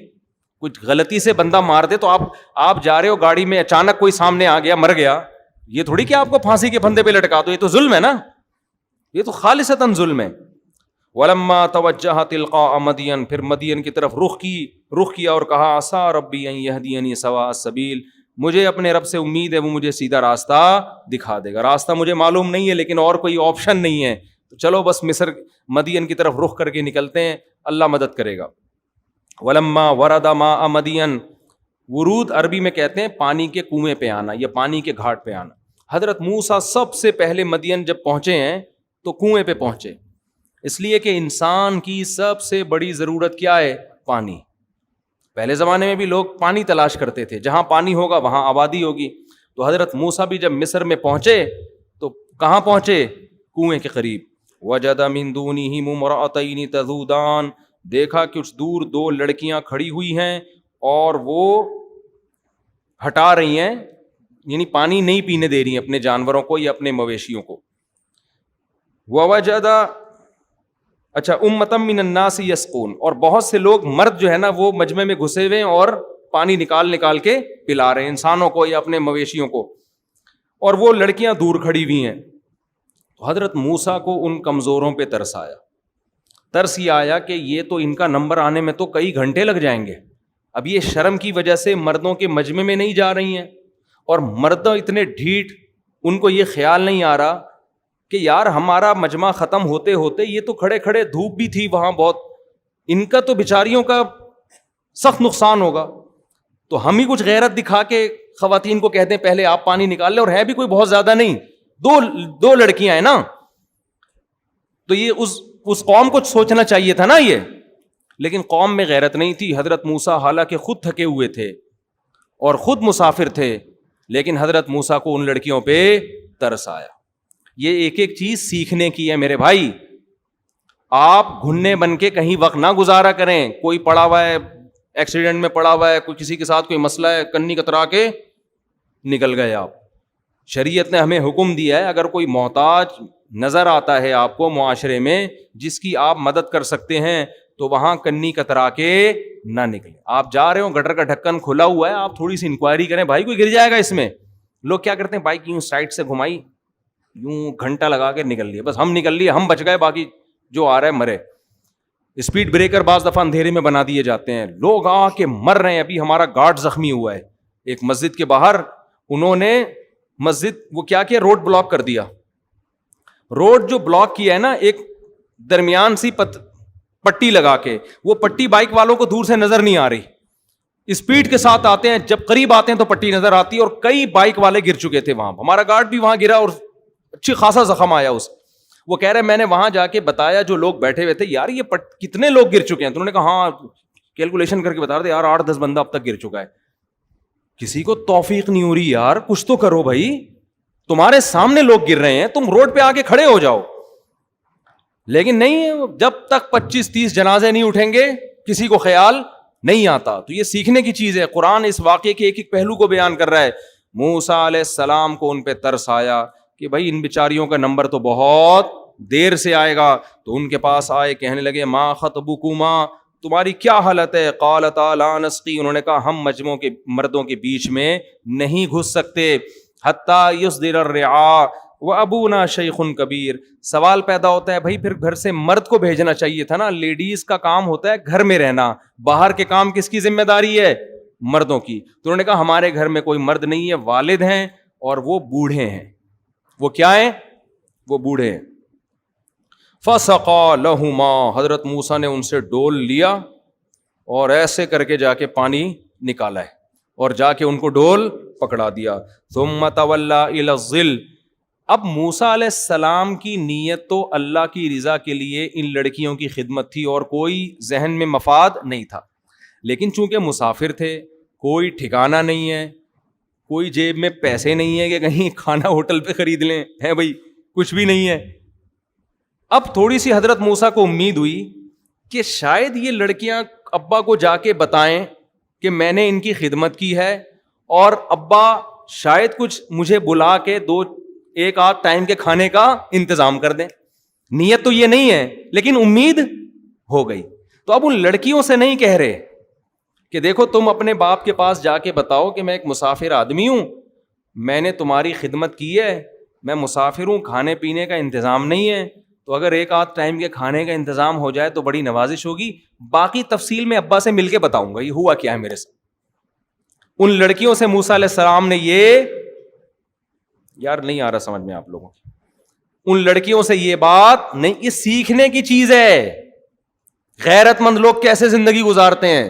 کچھ غلطی سے بندہ مار دے تو آپ جا رہے ہو گاڑی میں, اچانک کوئی سامنے آ گیا, مر گیا, یہ تھوڑی کہ آپ کو پھانسی کے پھندے پہ لٹکا دو, یہ تو ظلم ہے نا, یہ تو خالصتاً ظلم ہے. ولما توجہ تلقاء مدین, پھر مدین کی طرف رخ کیا اور کہا عسیٰ ربی ان یہدینی سواء السبیل, مجھے اپنے رب سے امید ہے وہ مجھے سیدھا راستہ دکھا دے گا. راستہ مجھے معلوم نہیں ہے لیکن اور کوئی آپشن نہیں ہے, تو چلو بس مدین کی طرف رخ کر کے نکلتے ہیں, اللہ مدد کرے گا. ولما ورد ماء مدین, ورود عربی میں کہتے ہیں پانی کے کنویں پہ آنا یا پانی کے گھاٹ پہ آنا. حضرت موسیٰ سب سے پہلے مدین جب پہنچے ہیں تو کنویں پہ پہنچے, اس لیے کہ انسان کی سب سے بڑی ضرورت کیا ہے؟ پانی. پہلے زمانے میں بھی لوگ پانی تلاش کرتے تھے, جہاں پانی ہوگا وہاں آبادی ہوگی. تو حضرت موسیٰ بھی جب مصر میں پہنچے تو کہاں پہنچے؟ کنویں کے قریب. وجد من دونہم امرأتین تذودان, دیکھا کچھ دور دو لڑکیاں کھڑی ہوئی ہیں اور وہ ہٹا رہی ہیں, یعنی پانی نہیں پینے دے رہی ہیں اپنے جانوروں کو یا اپنے مویشیوں کو. ووجد, اچھا, امۃ من الناس یسقون, اور بہت سے لوگ مرد جو ہے نا وہ مجمع میں گھسے ہوئے اور پانی نکال کے پلا رہے ہیں انسانوں کو یا اپنے مویشیوں کو, اور وہ لڑکیاں دور کھڑی ہوئی ہیں. تو حضرت موسیٰ کو ان کمزوروں پہ ترس آیا. ترس یہ آیا کہ یہ تو ان کا نمبر آنے میں تو کئی گھنٹے لگ جائیں گے. اب یہ شرم کی وجہ سے مردوں کے مجمع میں نہیں جا رہی ہیں, اور مرد اتنے ڈھیٹ, ان کو یہ خیال نہیں آ رہا کہ یار ہمارا مجمع ختم ہوتے ہوتے یہ تو کھڑے کھڑے, دھوپ بھی تھی وہاں بہت, ان کا تو بیچاریوں کا سخت نقصان ہوگا. تو ہم ہی کچھ غیرت دکھا کے خواتین کو کہتے ہیں پہلے آپ پانی نکال لیں, اور ہے بھی کوئی بہت زیادہ نہیں, دو لڑکیاں ہیں نا. تو یہ اس قوم کو سوچنا چاہیے تھا نا یہ, لیکن قوم میں غیرت نہیں تھی. حضرت موسیٰ حالانکہ خود تھکے ہوئے تھے اور خود مسافر تھے, لیکن حضرت موسیٰ کو ان لڑکیوں پہ ترس آیا. یہ ایک ایک چیز سیکھنے کی ہے میرے بھائی. آپ گھننے بن کے کہیں وقت نہ گزارا کریں. کوئی پڑا ہوا ہے, ایکسیڈنٹ میں پڑا ہوا ہے, کوئی کسی کے ساتھ کوئی مسئلہ ہے, کنی کترا کے نکل گئے آپ. شریعت نے ہمیں حکم دیا ہے اگر کوئی محتاج نظر آتا ہے آپ کو معاشرے میں جس کی آپ مدد کر سکتے ہیں تو وہاں کنی کترا کے نہ نکلیں. آپ جا رہے ہو, گٹر کا ڈھکن کھلا ہوا ہے, آپ تھوڑی سی انکوائری کریں, بھائی کوئی گر جائے گا اس میں. لوگ کیا کرتے ہیں, بائک یوں سائڈ سے گھمائی, یوں گھنٹہ لگا کے نکل لیے, بس ہم نکل لیے, ہم بچ گئے, باقی جو آ رہا ہے مرے. اسپیڈ بریکر بعض دفعہ اندھیرے میں بنا دیے جاتے ہیں, لوگ آ کے مر رہے ہیں. ابھی ہمارا گارڈ زخمی ہوا ہے ایک مسجد کے باہر, انہوں نے مسجد وہ کیا روڈ بلاک کر دیا. روڈ جو بلاک کیا ہے نا, ایک درمیان سی پٹی لگا کے, وہ پٹی بائک والوں کو دور سے نظر نہیں آ رہی, اسپیڈ کے ساتھ آتے ہیں, جب قریب آتے ہیں تو پٹی نظر آتی ہے, اور کئی بائک والے گر چکے تھے وہاں. ہمارا گارڈ بھی وہاں گرا اور اچھی خاصا زخم آیا اس. وہ کہہ رہے میں نے وہاں جا کے بتایا جو لوگ بیٹھے ہوئے تھے, یار یہ کتنے لوگ گر چکے ہیں؟ تو انہوں نے کہا ہاں کیلکولیشن کر کے بتا رہے یار 8-10 بندہ اب تک گر چکا ہے. کسی کو توفیق نہیں ہو رہی یار, کچھ تو کرو بھائی, تمہارے سامنے لوگ گر رہے ہیں, تم روڈ پہ آ کے کھڑے ہو جاؤ. لیکن نہیں, جب تک 25-30 جنازے نہیں اٹھیں گے کسی کو خیال نہیں آتا. تو یہ سیکھنے کی چیز ہے. قرآن اس واقعے کے ایک ایک پہلو کو بیان کر رہا ہے. موسیٰ علیہ السلام کو ان پہ ترس آیا کہ بھائی ان بیچاریوں کا نمبر تو بہت دیر سے آئے گا. تو ان کے پاس آئے, کہنے لگے ما خطبکما, تمہاری کیا حالت ہے؟ قالتا لا نسقی, انہوں نے کہا ہم مجموعوں کے مردوں کے بیچ میں نہیں گھس سکتے. حتی یصدر الرعاء وابونا شیخ کبیر. سوال پیدا ہوتا ہے بھائی پھر گھر سے مرد کو بھیجنا چاہیے تھا نا, لیڈیز کا کام ہوتا ہے گھر میں رہنا, باہر کے کام کس کی ذمہ داری ہے؟ مردوں کی. تو انہوں نے کہا ہمارے گھر میں کوئی مرد نہیں ہے, والد ہیں اور وہ بوڑھے ہیں. وہ کیا ہیں؟ وہ بوڑھے ہیں. فسقا لہما, حضرت موسیٰ نے ان سے ڈول لیا اور ایسے کر کے جا کے پانی نکالا ہے اور جا کے ان کو ڈول پکڑا دیا. ثم تولی الی الظل. اب موسیٰ علیہ السلام کی نیت تو اللہ کی رضا کے لیے ان لڑکیوں کی خدمت تھی اور کوئی ذہن میں مفاد نہیں تھا, لیکن چونکہ مسافر تھے, کوئی ٹھکانہ نہیں ہے, کوئی جیب میں پیسے نہیں ہے کہ کہیں کھانا ہوٹل پہ خرید لیں, ہے بھائی کچھ بھی نہیں ہے. اب تھوڑی سی حضرت موسیٰ کو امید ہوئی کہ شاید یہ لڑکیاں ابا کو جا کے بتائیں کہ میں نے ان کی خدمت کی ہے اور ابا شاید کچھ مجھے بلا کے ایک آدھ ٹائم کے کھانے کا انتظام کر دیں. نیت تو یہ نہیں ہے لیکن امید ہو گئی. تو اب ان لڑکیوں سے نہیں کہہ رہے کہ دیکھو تم اپنے باپ کے پاس جا کے بتاؤ کہ میں ایک مسافر آدمی ہوں, میں نے تمہاری خدمت کی ہے, میں مسافر ہوں, کھانے پینے کا انتظام نہیں ہے, تو اگر ایک آدھ ٹائم کے کھانے کا انتظام ہو جائے تو بڑی نوازش ہوگی, باقی تفصیل میں ابا سے مل کے بتاؤں گا یہ ہوا کیا ہے میرے ساتھ. ان لڑکیوں سے موسیٰ علیہ السلام نے یہ, یار نہیں آ رہا سمجھ میں آپ لوگوں کی, ان لڑکیوں سے یہ بات نہیں, یہ سیکھنے کی چیز ہے. غیرت مند لوگ کیسے زندگی گزارتے ہیں,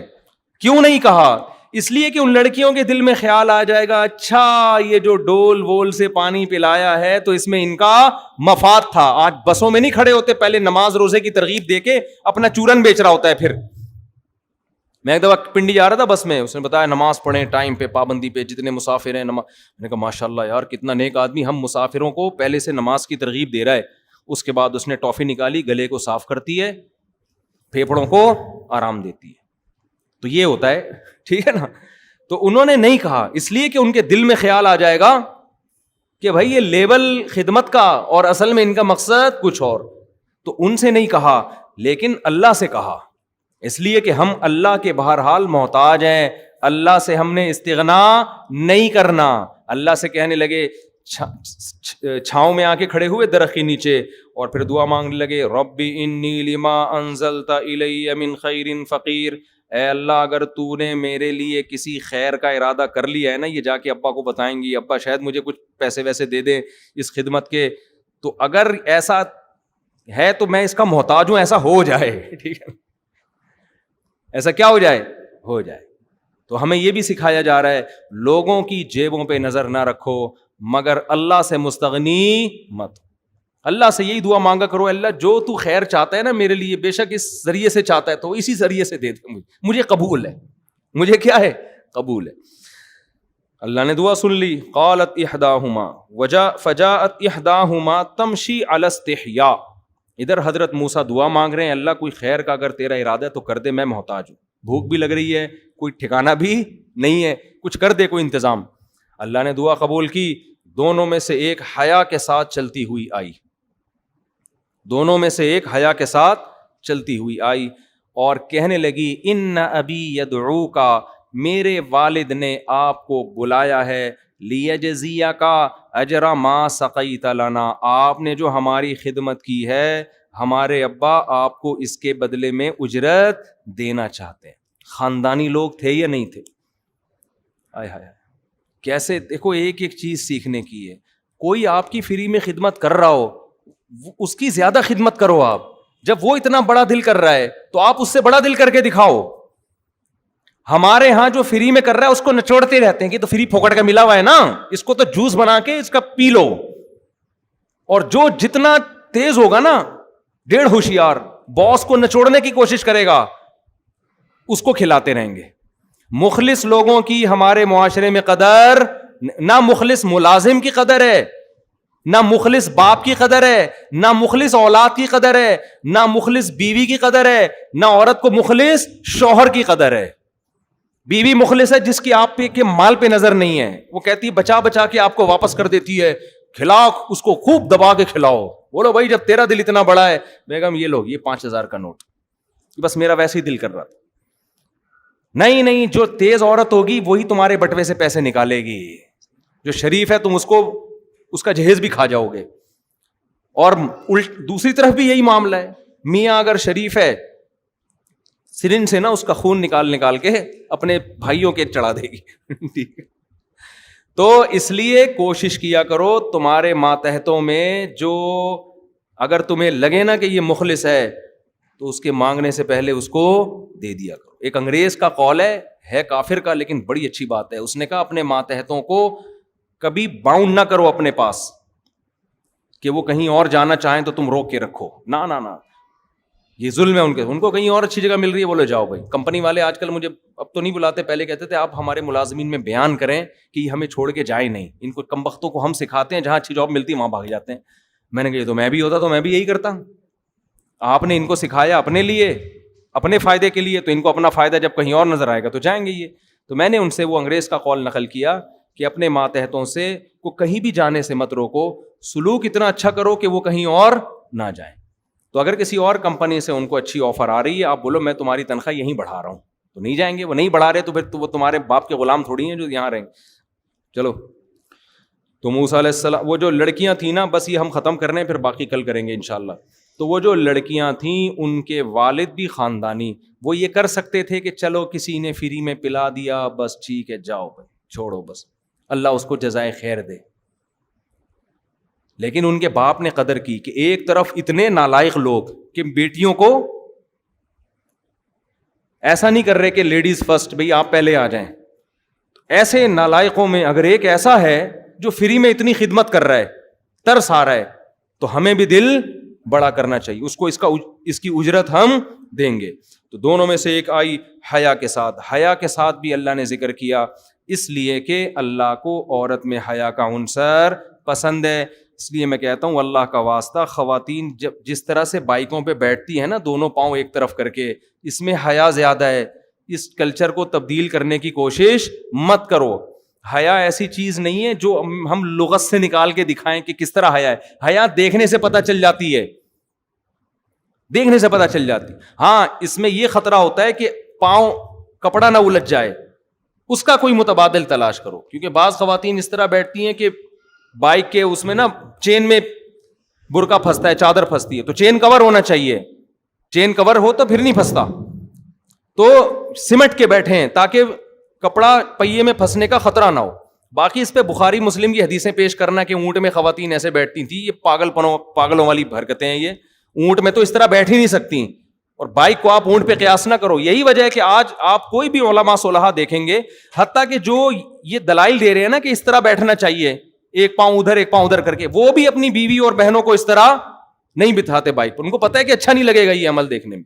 کیوں نہیں کہا؟ اس لیے کہ ان لڑکیوں کے دل میں خیال آ جائے گا اچھا یہ جو ڈول وول سے پانی پلایا ہے تو اس میں ان کا مفاد تھا. آج بسوں میں نہیں کھڑے ہوتے, پہلے نماز روزے کی ترغیب دے کے اپنا چورن بیچ رہا ہوتا ہے. پھر میں ایک دفعہ پنڈی جا رہا تھا بس میں, اس نے بتایا نماز پڑھیں ٹائم پہ, پابندی پہ, جتنے مسافر ہیں میں نے کہا ماشاء اللہ یار کتنا نیک آدمی, ہم مسافروں کو پہلے سے نماز کی ترغیب دے رہا ہے. اس کے بعد اس نے ٹافی نکالی, گلے کو صاف کرتی ہے, پھیپھڑوں کو آرام دیتی ہے. تو یہ ہوتا ہے, ٹھیک ہے نا. تو انہوں نے نہیں کہا اس لیے کہ ان کے دل میں خیال آ جائے گا کہ بھائی یہ لیبل خدمت کا اور اصل میں ان کا مقصد کچھ اور. تو ان سے نہیں کہا لیکن اللہ سے کہا, اس لیے کہ ہم اللہ کے بہرحال محتاج ہیں, اللہ سے ہم نے استغنا نہیں کرنا. اللہ سے کہنے لگے, چھاؤں میں آ کے کھڑے ہوئے درخت کے نیچے اور پھر دعا مانگنے لگے, ربی انی لما انزلت الی من خیر فقیر, اے اللہ اگر تو نے میرے لیے کسی خیر کا ارادہ کر لیا ہے نا, یہ جا کے ابا کو بتائیں گی, ابا شاید مجھے کچھ پیسے ویسے دے دیں اس خدمت کے, تو اگر ایسا ہے تو میں اس کا محتاج ہوں, ایسا ہو جائے, ٹھیک ہے, ایسا کیا ہو جائے, ہو جائے. تو ہمیں یہ بھی سکھایا جا رہا ہے لوگوں کی جیبوں پہ نظر نہ رکھو مگر اللہ سے مستغنی مت. اللہ سے یہی دعا مانگا کرو, اللہ جو تو خیر چاہتا ہے نا میرے لیے, بے شک اس ذریعے سے چاہتا ہے تو اسی ذریعے سے دے دے, مجھے قبول ہے, مجھے کیا ہے, قبول ہے. اللہ نے دعا سن لی. قالت احداہما فجاءت احداہما تمشی علی استحیاء. ادھر حضرت موسیٰ دعا مانگ رہے ہیں, اللہ کوئی خیر کا اگر تیرا ارادہ ہے تو کر دے, میں محتاج ہوں, بھوک بھی لگ رہی ہے, کوئی ٹھکانہ بھی نہیں ہے, کچھ کر دے کوئی انتظام. اللہ نے دعا قبول کی. دونوں میں سے ایک حیا کے ساتھ چلتی ہوئی آئی, دونوں میں سے ایک حیا کے ساتھ چلتی ہوئی آئی اور کہنے لگی ان ابی یدعوکا, میرے والد نے آپ کو بلایا ہے, لیجزیک اجر ما سقیت لنا, آپ نے جو ہماری خدمت کی ہے ہمارے ابا آپ کو اس کے بدلے میں اجرت دینا چاہتے ہیں. خاندانی لوگ تھے یا نہیں تھے؟ آئے ہائے کیسے, دیکھو ایک ایک چیز سیکھنے کی ہے. کوئی آپ کی فری میں خدمت کر رہا ہو اس کی زیادہ خدمت کرو آپ. جب وہ اتنا بڑا دل کر رہا ہے تو آپ اس سے بڑا دل کر کے دکھاؤ. ہمارے ہاں جو فری میں کر رہا ہے اس کو نچوڑتے رہتے ہیں کہ تو فری پھوکٹ کا ملا ہوا ہے نا, اس کو تو جوس بنا کے اس کا پی لو. اور جو جتنا تیز ہوگا نا, ڈیڑھ ہوشیار, باس کو نچوڑنے کی کوشش کرے گا, اس کو کھلاتے رہیں گے. مخلص لوگوں کی ہمارے معاشرے میں قدر, نہ مخلص ملازم کی قدر ہے, نہ مخلص باپ کی قدر ہے, نہ مخلص اولاد کی قدر ہے, نہ مخلص بیوی کی قدر ہے, نہ عورت کو مخلص شوہر کی قدر ہے. بیوی مخلص ہے جس کی آپ پہ کے مال پہ نظر نہیں ہے, وہ کہتی ہے بچا بچا کے آپ کو واپس کر دیتی ہے, کھلاؤ اس کو خوب دبا کے کھلاؤ. بولو بھائی جب تیرا دل اتنا بڑا ہے, بیگم یہ لو یہ 5,000 کا نوٹ, بس میرا ویسے ہی دل کر رہا تھا. نہیں نہیں, جو تیز عورت ہوگی وہی تمہارے بٹوے سے پیسے نکالے گی, جو شریف ہے تم اس کا جہیز بھی کھا جاؤ گے. اور دوسری طرف بھی یہی معاملہ ہے, میاں اگر شریف ہے سرنج سے نا اس کا خون نکال کے اپنے بھائیوں کے چڑھا دے گی. تو اس لیے کوشش کیا کرو تمہارے ماتحتوں میں جو اگر تمہیں لگے نا کہ یہ مخلص ہے تو اس کے مانگنے سے پہلے اس کو دے دیا کرو. ایک انگریز کا قول ہے کافر کا, لیکن بڑی اچھی بات ہے. اس نے کہا اپنے ماتحتوں کو کبھی باؤنڈ نہ کرو اپنے پاس کہ وہ کہیں اور جانا چاہیں تو تم روک کے رکھو. نہ نہ نہ, یہ ظلم ہے ان کو کہیں اور اچھی جگہ مل رہی ہے, بولے جاؤ بھائی. کمپنی والے آج کل مجھے اب تو نہیں بلاتے, پہلے کہتے تھے آپ ہمارے ملازمین میں بیان کریں کہ یہ ہمیں چھوڑ کے جائیں نہیں. ان کو کم بختوں کو ہم سکھاتے ہیں, جہاں اچھی جاب ملتی ہے وہاں بھاگ جاتے ہیں. میں نے کہا یہ تو میں بھی ہوتا تو میں بھی یہی کرتا. آپ نے ان کو سکھایا اپنے لیے, اپنے فائدے کے لیے, تو ان کو اپنا فائدہ جب کہیں اور نظر آئے گا تو جائیں گے یہ. تو میں نے ان سے وہ انگریز کا قول نقل کیا کہ اپنے ماتحتوں سے کو کہیں بھی جانے سے مت روکو, سلوک اتنا اچھا کرو کہ وہ کہیں اور نہ جائیں. تو اگر کسی اور کمپنی سے ان کو اچھی آفر آ رہی ہے, آپ بولو میں تمہاری تنخواہ یہیں بڑھا رہا ہوں, تو نہیں جائیں گے. وہ نہیں بڑھا رہے تو پھر وہ تمہارے باپ کے غلام تھوڑی ہیں جو یہاں رہیں. چلو, تو موسیٰ علیہ السلام, وہ جو لڑکیاں تھیں نا, بس یہ ہم ختم کرنے ہیں پھر باقی کل کریں گے انشاءاللہ. تو وہ جو لڑکیاں تھیں ان کے والد بھی خاندانی, وہ یہ کر سکتے تھے کہ چلو کسی نے فری میں پلا دیا بس ٹھیک ہے جاؤ بھائی چھوڑو بس, اللہ اس کو جزائے خیر دے. لیکن ان کے باپ نے قدر کی کہ ایک طرف اتنے نالائق لوگ کہ بیٹیوں کو ایسا نہیں کر رہے کہ لیڈیز فرسٹ, بھئی آپ پہلے آ جائیں. ایسے نالائقوں میں اگر ایک ایسا ہے جو فری میں اتنی خدمت کر رہا ہے, ترس آ رہا ہے, تو ہمیں بھی دل بڑا کرنا چاہیے, اس کو اس کی اجرت ہم دیں گے. تو دونوں میں سے ایک آئی حیا کے ساتھ. حیا کے ساتھ بھی اللہ نے ذکر کیا اس لیے کہ اللہ کو عورت میں حیا کا عنصر پسند ہے. اس لیے میں کہتا ہوں اللہ کا واسطہ, خواتین جس طرح سے بائکوں پہ بیٹھتی ہیں نا دونوں پاؤں ایک طرف کر کے, اس میں حیا زیادہ ہے. اس کلچر کو تبدیل کرنے کی کوشش مت کرو. حیا ایسی چیز نہیں ہے جو ہم لغت سے نکال کے دکھائیں کہ کس طرح حیا ہے. حیا دیکھنے سے پتہ چل جاتی ہے, دیکھنے سے پتہ چل جاتی. ہاں اس میں یہ خطرہ ہوتا ہے کہ پاؤں کپڑا نہ الجھ جائے, اس کا کوئی متبادل تلاش کرو. کیونکہ بعض خواتین اس طرح بیٹھتی ہیں کہ بائک کے اس میں نا چین میں برقع پھنستا ہے, چادر پھنستی ہے, تو چین کور ہونا چاہیے. چین کور ہو تو پھر نہیں پھنستا. تو سمٹ کے بیٹھے ہیں تاکہ کپڑا پہیے میں پھنسنے کا خطرہ نہ ہو. باقی اس پہ بخاری مسلم کی حدیثیں پیش کرنا کہ اونٹ میں خواتین ایسے بیٹھتی تھیں, یہ پاگلوں والی حرکتیں ہیں. یہ اونٹ میں تو اس طرح بیٹھ ہی نہیں سکتی, اور بائک کو آپ اونٹ پہ قیاس نہ کرو. یہی وجہ ہے کہ آج آپ کوئی بھی علماء صلحاء دیکھیں گے, حتیٰ کہ جو یہ دلائل دے رہے ہیں نا کہ اس طرح بیٹھنا چاہیے, ایک پاؤں ادھر ایک پاؤں ادھر کر کے, وہ بھی اپنی بیوی اور بہنوں کو اس طرح نہیں بٹھاتے بائک پر. ان کو پتہ ہے کہ اچھا نہیں لگے گا یہ عمل دیکھنے میں.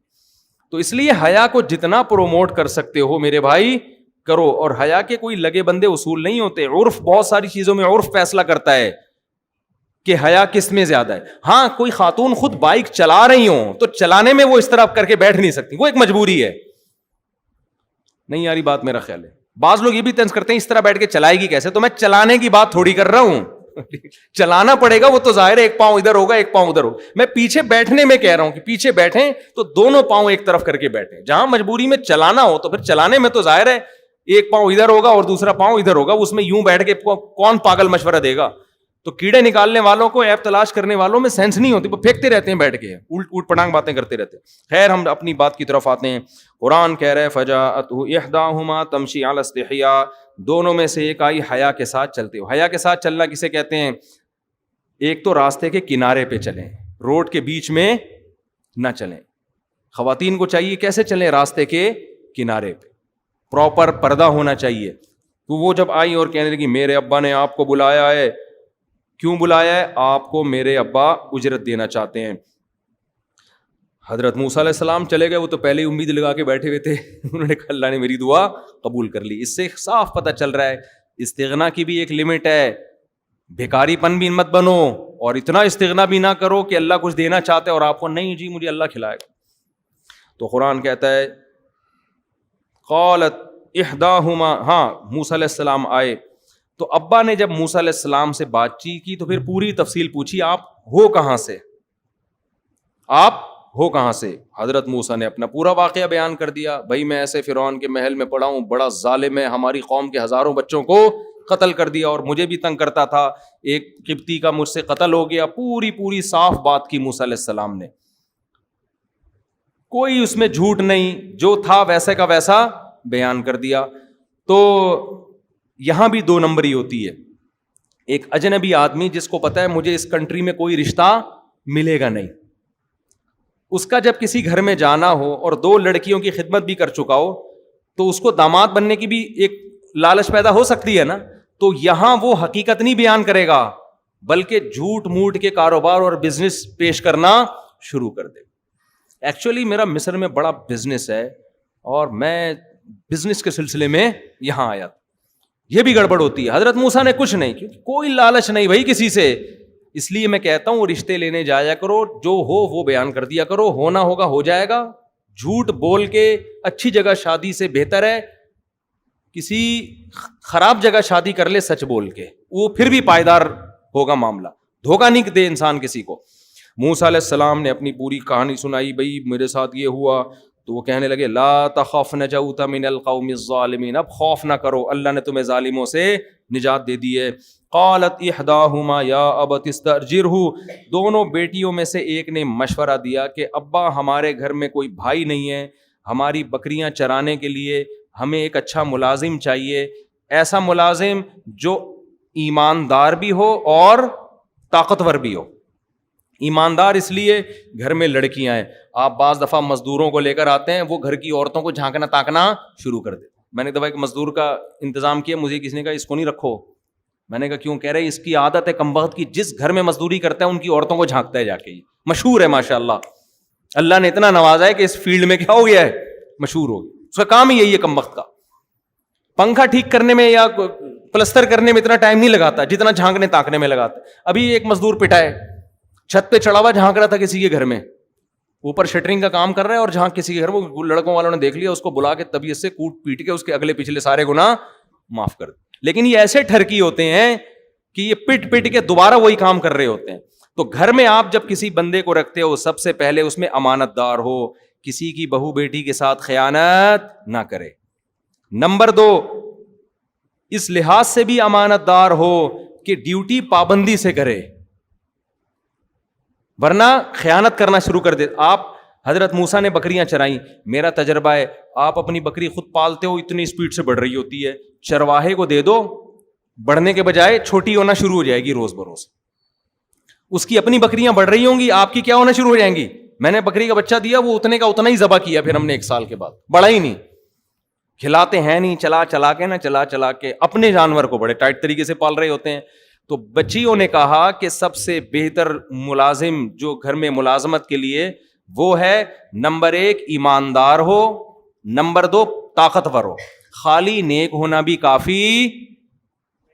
تو اس لیے حیا کو جتنا پروموٹ کر سکتے ہو میرے بھائی کرو. اور حیا کے کوئی لگے بندے اصول نہیں ہوتے. عرف بہت ساری چیزوں میں عرف فیصلہ کرتا ہے کہ حیا کس میں زیادہ ہے. ہاں کوئی خاتون خود بائک چلا رہی ہوں تو چلانے میں وہ اس طرح کر کے بیٹھ نہیں سکتی, وہ ایک مجبوری ہے. نہیں یاری بات میرا خیال ہے. بعض لوگ یہ بھی طنز کرتے ہیں اس طرح بیٹھ کے چلائے گی کیسے, تو میں چلانے کی بات تھوڑی کر رہا ہوں. چلانا پڑے گا وہ تو ظاہر ہے, ایک پاؤں ادھر ہوگا ایک پاؤں ادھر ہوگا. میں پیچھے بیٹھنے میں کہہ رہا ہوں کہ پیچھے بیٹھیں تو دونوں پاؤں ایک طرف کر کے بیٹھیں. جہاں مجبوری میں چلانا ہو تو پھر چلانے میں تو ظاہر ہے ایک پاؤں ادھر ہوگا اور دوسرا پاؤں ادھر ہوگا. اس میں یوں بیٹھ کے کون پاگل مشورہ دے گا. تو کیڑے نکالنے والوں کو, ایپ تلاش کرنے والوں میں سینس نہیں ہوتی, وہ پھینکتے رہتے ہیں بیٹھ کے, اوٹ پٹانگ باتیں کرتے رہتے ہیں. خیر ہم اپنی بات کی طرف آتے ہیں. قرآن کہہ رہے فجاءته احداهما تمشي على استحياء, دونوں میں سے ایک آئی حیا کے ساتھ چلتے ہو. حیا کے ساتھ چلنا کسے کہتے ہیں؟ ایک تو راستے کے کنارے پہ چلیں, روڈ کے بیچ میں نہ چلیں. خواتین کو چاہیے کیسے چلیں؟ راستے کے کنارے پہ, پراپر پردہ ہونا چاہیے. تو وہ جب آئی اور کہنے لگی میرے ابا نے آپ کو بلایا ہے. کیوں بلایا ہے؟ آپ کو میرے ابا اجرت دینا چاہتے ہیں. حضرت موسیٰ علیہ السلام چلے گئے, وہ تو پہلے ہی امید لگا کے بیٹھے ہوئے تھے. انہوں نے کہا اللہ نے میری دعا قبول کر لی. اس سے صاف پتہ چل رہا ہے استغنا کی بھی ایک لمٹ ہے. بھیکاری پن بھی مت بنو اور اتنا استغنا بھی نہ کرو کہ اللہ کچھ دینا چاہتے اور آپ کو نہیں جی مجھے اللہ کھلائے گا. تو قرآن کہتا ہے قالت احداہما، ہاں موسیٰ علیہ السلام آئے تو ابا نے جب موسیٰ علیہ السلام سے بات چیت کی تو پھر پوری تفصیل پوچھی، آپ ہو کہاں سے، آپ ہو کہاں سے. حضرت موسیٰ نے اپنا پورا واقعہ بیان کر دیا. بھائی میں ایسے فرعون کے محل میں پڑا ہوں، بڑا ظالم ہے، ہماری قوم کے ہزاروں بچوں کو قتل کر دیا اور مجھے بھی تنگ کرتا تھا، ایک قبطی کا مجھ سے قتل ہو گیا. پوری صاف بات کی موسیٰ علیہ السلام نے، کوئی اس میں جھوٹ نہیں، جو تھا ویسے کا ویسا بیان کر دیا. تو یہاں بھی 2 نمبری ہوتی ہے. ایک اجنبی آدمی جس کو پتا ہے مجھے اس کنٹری میں کوئی رشتہ ملے گا نہیں، اس کا جب کسی گھر میں جانا ہو اور 2 لڑکیوں کی خدمت بھی کر چکا ہو تو اس کو داماد بننے کی بھی ایک لالچ پیدا ہو سکتی ہے نا. تو یہاں وہ حقیقت نہیں بیان کرے گا بلکہ جھوٹ موٹ کے کاروبار اور بزنس پیش کرنا شروع کر دے. ایکچولی میرا مصر میں بڑا بزنس ہے اور میں بزنس کے سلسلے میں یہاں آیا. یہ بھی گڑبڑ ہوتی ہے. حضرت موسیٰ نے کچھ نہیں، کیونکہ کوئی لالچ نہیں بھائی کسی سے. اس لیے میں کہتا ہوں رشتے لینے جایا کرو، جو ہو وہ بیان کر دیا کرو، ہونا ہوگا ہو جائے گا. جھوٹ بول کے اچھی جگہ شادی سے بہتر ہے کسی خراب جگہ شادی کر لے سچ بول کے، وہ پھر بھی پائیدار ہوگا معاملہ. دھوکہ نہیں دے انسان کسی کو. موسیٰ علیہ السلام نے اپنی پوری کہانی سنائی، بھائی میرے ساتھ یہ ہوا. تو وہ کہنے لگے لا تخف نجوت من القوم الظالمین، اب خوف نہ کرو، اللہ نے تمہیں ظالموں سے نجات دے دی ہے. قالت احداہما یا ابت استاجرہ، دونوں بیٹیوں میں سے ایک نے مشورہ دیا کہ ابا ہمارے گھر میں کوئی بھائی نہیں ہے، ہماری بکریاں چرانے کے لیے ہمیں ایک اچھا ملازم چاہیے، ایسا ملازم جو ایماندار بھی ہو اور طاقتور بھی ہو. ایماندار اس لیے گھر میں لڑکیاں ہیں، آپ بعض دفعہ مزدوروں کو لے کر آتے ہیں، وہ گھر کی عورتوں کو جھانکنا تاکنا شروع کر دیتے. میں نے دفعہ ایک مزدور کا انتظام کیا، مجھے کسی نے کہا اس کو نہیں رکھو. میں نے کہا کیوں؟ کہہ رہے اس کی عادت ہے کمبخت کی، جس گھر میں مزدوری کرتا ہے ان کی عورتوں کو جھانکتا ہے جا کے. مشہور ہے ماشاء اللہ، اللہ نے اتنا نوازا ہے کہ اس فیلڈ میں کیا ہو گیا ہے، مشہور ہو گیا. اس کا کام ہی یہی ہے کمبخت کا. پنکھا ٹھیک کرنے میں یا پلستر کرنے میں اتنا ٹائم نہیں لگاتا جتنا جھانکنے تاکنے میں لگاتا. ابھی ایک مزدور پٹا ہے، چھت پہ چڑھا ہوا جھانک رہا تھا کسی کے گھر میں، اوپر شٹرنگ کا کام کر رہا ہے اور جہاں کسی کے گھر وہ لڑکوں والوں نے دیکھ لیا، اس کو بلا کے طبیعت سے کوٹ پیٹ کے اس کے اگلے پچھلے سارے گناہ معاف کر دے. لیکن یہ ایسے ٹھرکی ہوتے ہیں کہ یہ پٹ پٹ کے دوبارہ وہی کام کر رہے ہوتے ہیں. تو گھر میں آپ جب کسی بندے کو رکھتے ہو سب سے پہلے اس میں امانت دار ہو، کسی کی بہو بیٹی کے ساتھ خیانت نہ کرے. نمبر 2، اس لحاظ سے بھی امانت دار ہو کہ ڈیوٹی پابندی سے کرے، ورنہ خیانت کرنا شروع کر دے. آپ حضرت موسیٰ نے بکریاں چرائیں، میرا تجربہ ہے آپ اپنی بکری خود پالتے ہو، اتنی اسپیڈ سے بڑھ رہی ہوتی ہے، چرواہے کو دے دو، بڑھنے کے بجائے چھوٹی ہونا شروع ہو جائے گی روز بروز. اس کی اپنی بکریاں بڑھ رہی ہوں گی، آپ کی کیا ہونا شروع ہو جائیں گی. میں نے بکری کا بچہ دیا، وہ اتنے کا اتنا ہی ذبح کیا، پھر ہم نے 1 سال کے بعد بڑھا ہی نہیں. کھلاتے ہیں نہیں، چلا کے اپنے جانور کو بڑے ٹائٹ طریقے سے پال رہے ہوتے ہیں. تو بچیوں نے کہا کہ سب سے بہتر ملازم جو گھر میں ملازمت کے لیے وہ ہے نمبر 1 ایماندار ہو، نمبر 2 طاقتور ہو. خالی نیک ہونا بھی کافی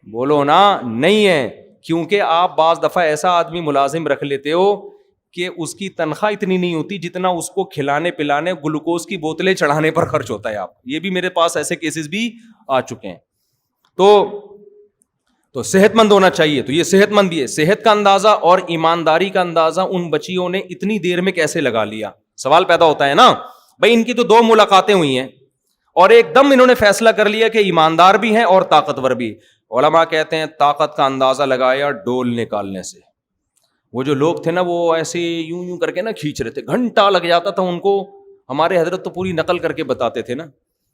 بولو نا نہیں ہے، کیونکہ آپ بعض دفعہ ایسا آدمی ملازم رکھ لیتے ہو کہ اس کی تنخواہ اتنی نہیں ہوتی جتنا اس کو کھلانے پلانے گلوکوز کی بوتلیں چڑھانے پر خرچ ہوتا ہے. آپ یہ بھی میرے پاس ایسے کیسز بھی آ چکے ہیں. تو صحت مند ہونا چاہیے. تو یہ صحت مند بھی ہے. صحت کا اندازہ اور ایمانداری کا اندازہ ان بچیوں نے اتنی دیر میں کیسے لگا لیا؟ سوال پیدا ہوتا ہے نا بھائی. ان کی تو 2 ملاقاتیں ہوئی ہیں اور ایک دم انہوں نے فیصلہ کر لیا کہ ایماندار بھی ہیں اور طاقتور بھی. علماء کہتے ہیں طاقت کا اندازہ لگایا ڈول نکالنے سے. وہ جو لوگ تھے نا وہ ایسے یوں کر کے نا کھینچ رہے تھے، گھنٹہ لگ جاتا تھا ان کو. ہمارے حضرت تو پوری نقل کر کے بتاتے تھے نا،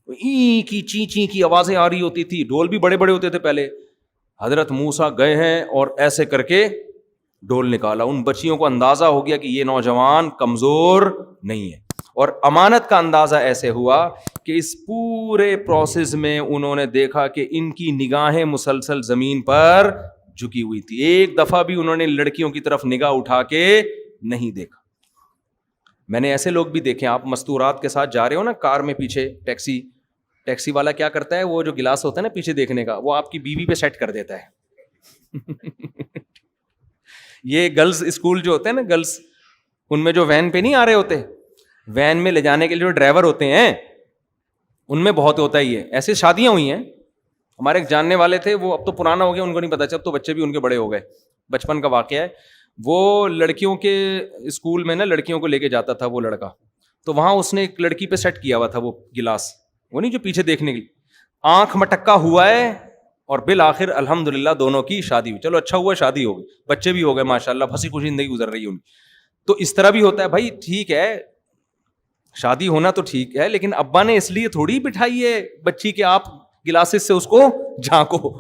ای کی چی چی کی آوازیں آ رہی ہوتی تھی. ڈول بھی بڑے بڑے ہوتے تھے پہلے. حضرت موسیٰ گئے ہیں اور ایسے کر کے ڈول نکالا. ان بچیوں کو اندازہ ہو گیا کہ یہ نوجوان کمزور نہیں ہے. اور امانت کا اندازہ ایسے ہوا کہ اس پورے پروسیس میں انہوں نے دیکھا کہ ان کی نگاہیں مسلسل زمین پر جھکی ہوئی تھی. ایک دفعہ بھی انہوں نے لڑکیوں کی طرف نگاہ اٹھا کے نہیں دیکھا. میں نے ایسے لوگ بھی دیکھے، آپ مستورات کے ساتھ جا رہے ہو نا کار میں، پیچھے ٹیکسی والا کیا کرتا ہے، وہ جو گلاس ہوتا ہے نا پیچھے دیکھنے کا، وہ آپ کی بیوی پہ سیٹ کر دیتا ہے. یہ گرلز اسکول جو ہوتے ہیں نا، گرلز ان میں جو وین پہ نہیں آ رہے ہوتے، وین میں لے جانے کے لیے جو ڈرائیور ہوتے ہیں ان میں بہت ہوتا ہی ہے. ایسے شادیاں ہوئی ہیں, ہمارے ایک جاننے والے تھے, وہ اب تو پرانا ہو گیا, ان کو نہیں پتا چل, تو بچے بھی ان کے بڑے ہو گئے, بچپن کا واقعہ ہے. وہ لڑکیوں کے اسکول میں نا لڑکیوں کو لے کے جاتا تھا وہ لڑکا, تو وہاں اس نے ایک لڑکی پہ سیٹ کیا ہوا تھا وہ گلاس, وہ نہیں جو پیچھے دیکھنے کی, آنکھ مٹکا ہوا ہے, اور بالآخر الحمدللہ دونوں کی شادی ہوئی. چلو اچھا ہوا شادی ہو گئی, بچے بھی ہو گئے ماشاءاللہ, ہنسی خوشی زندگی گزر رہی ہے ان کی. تو اس طرح بھی ہوتا ہے بھائی, ٹھیک ہے شادی ہونا تو ٹھیک ہے, لیکن ابا نے اس لیے تھوڑی بٹھائی ہے بچی کے آپ گلاسز سے اس کو جھانکو,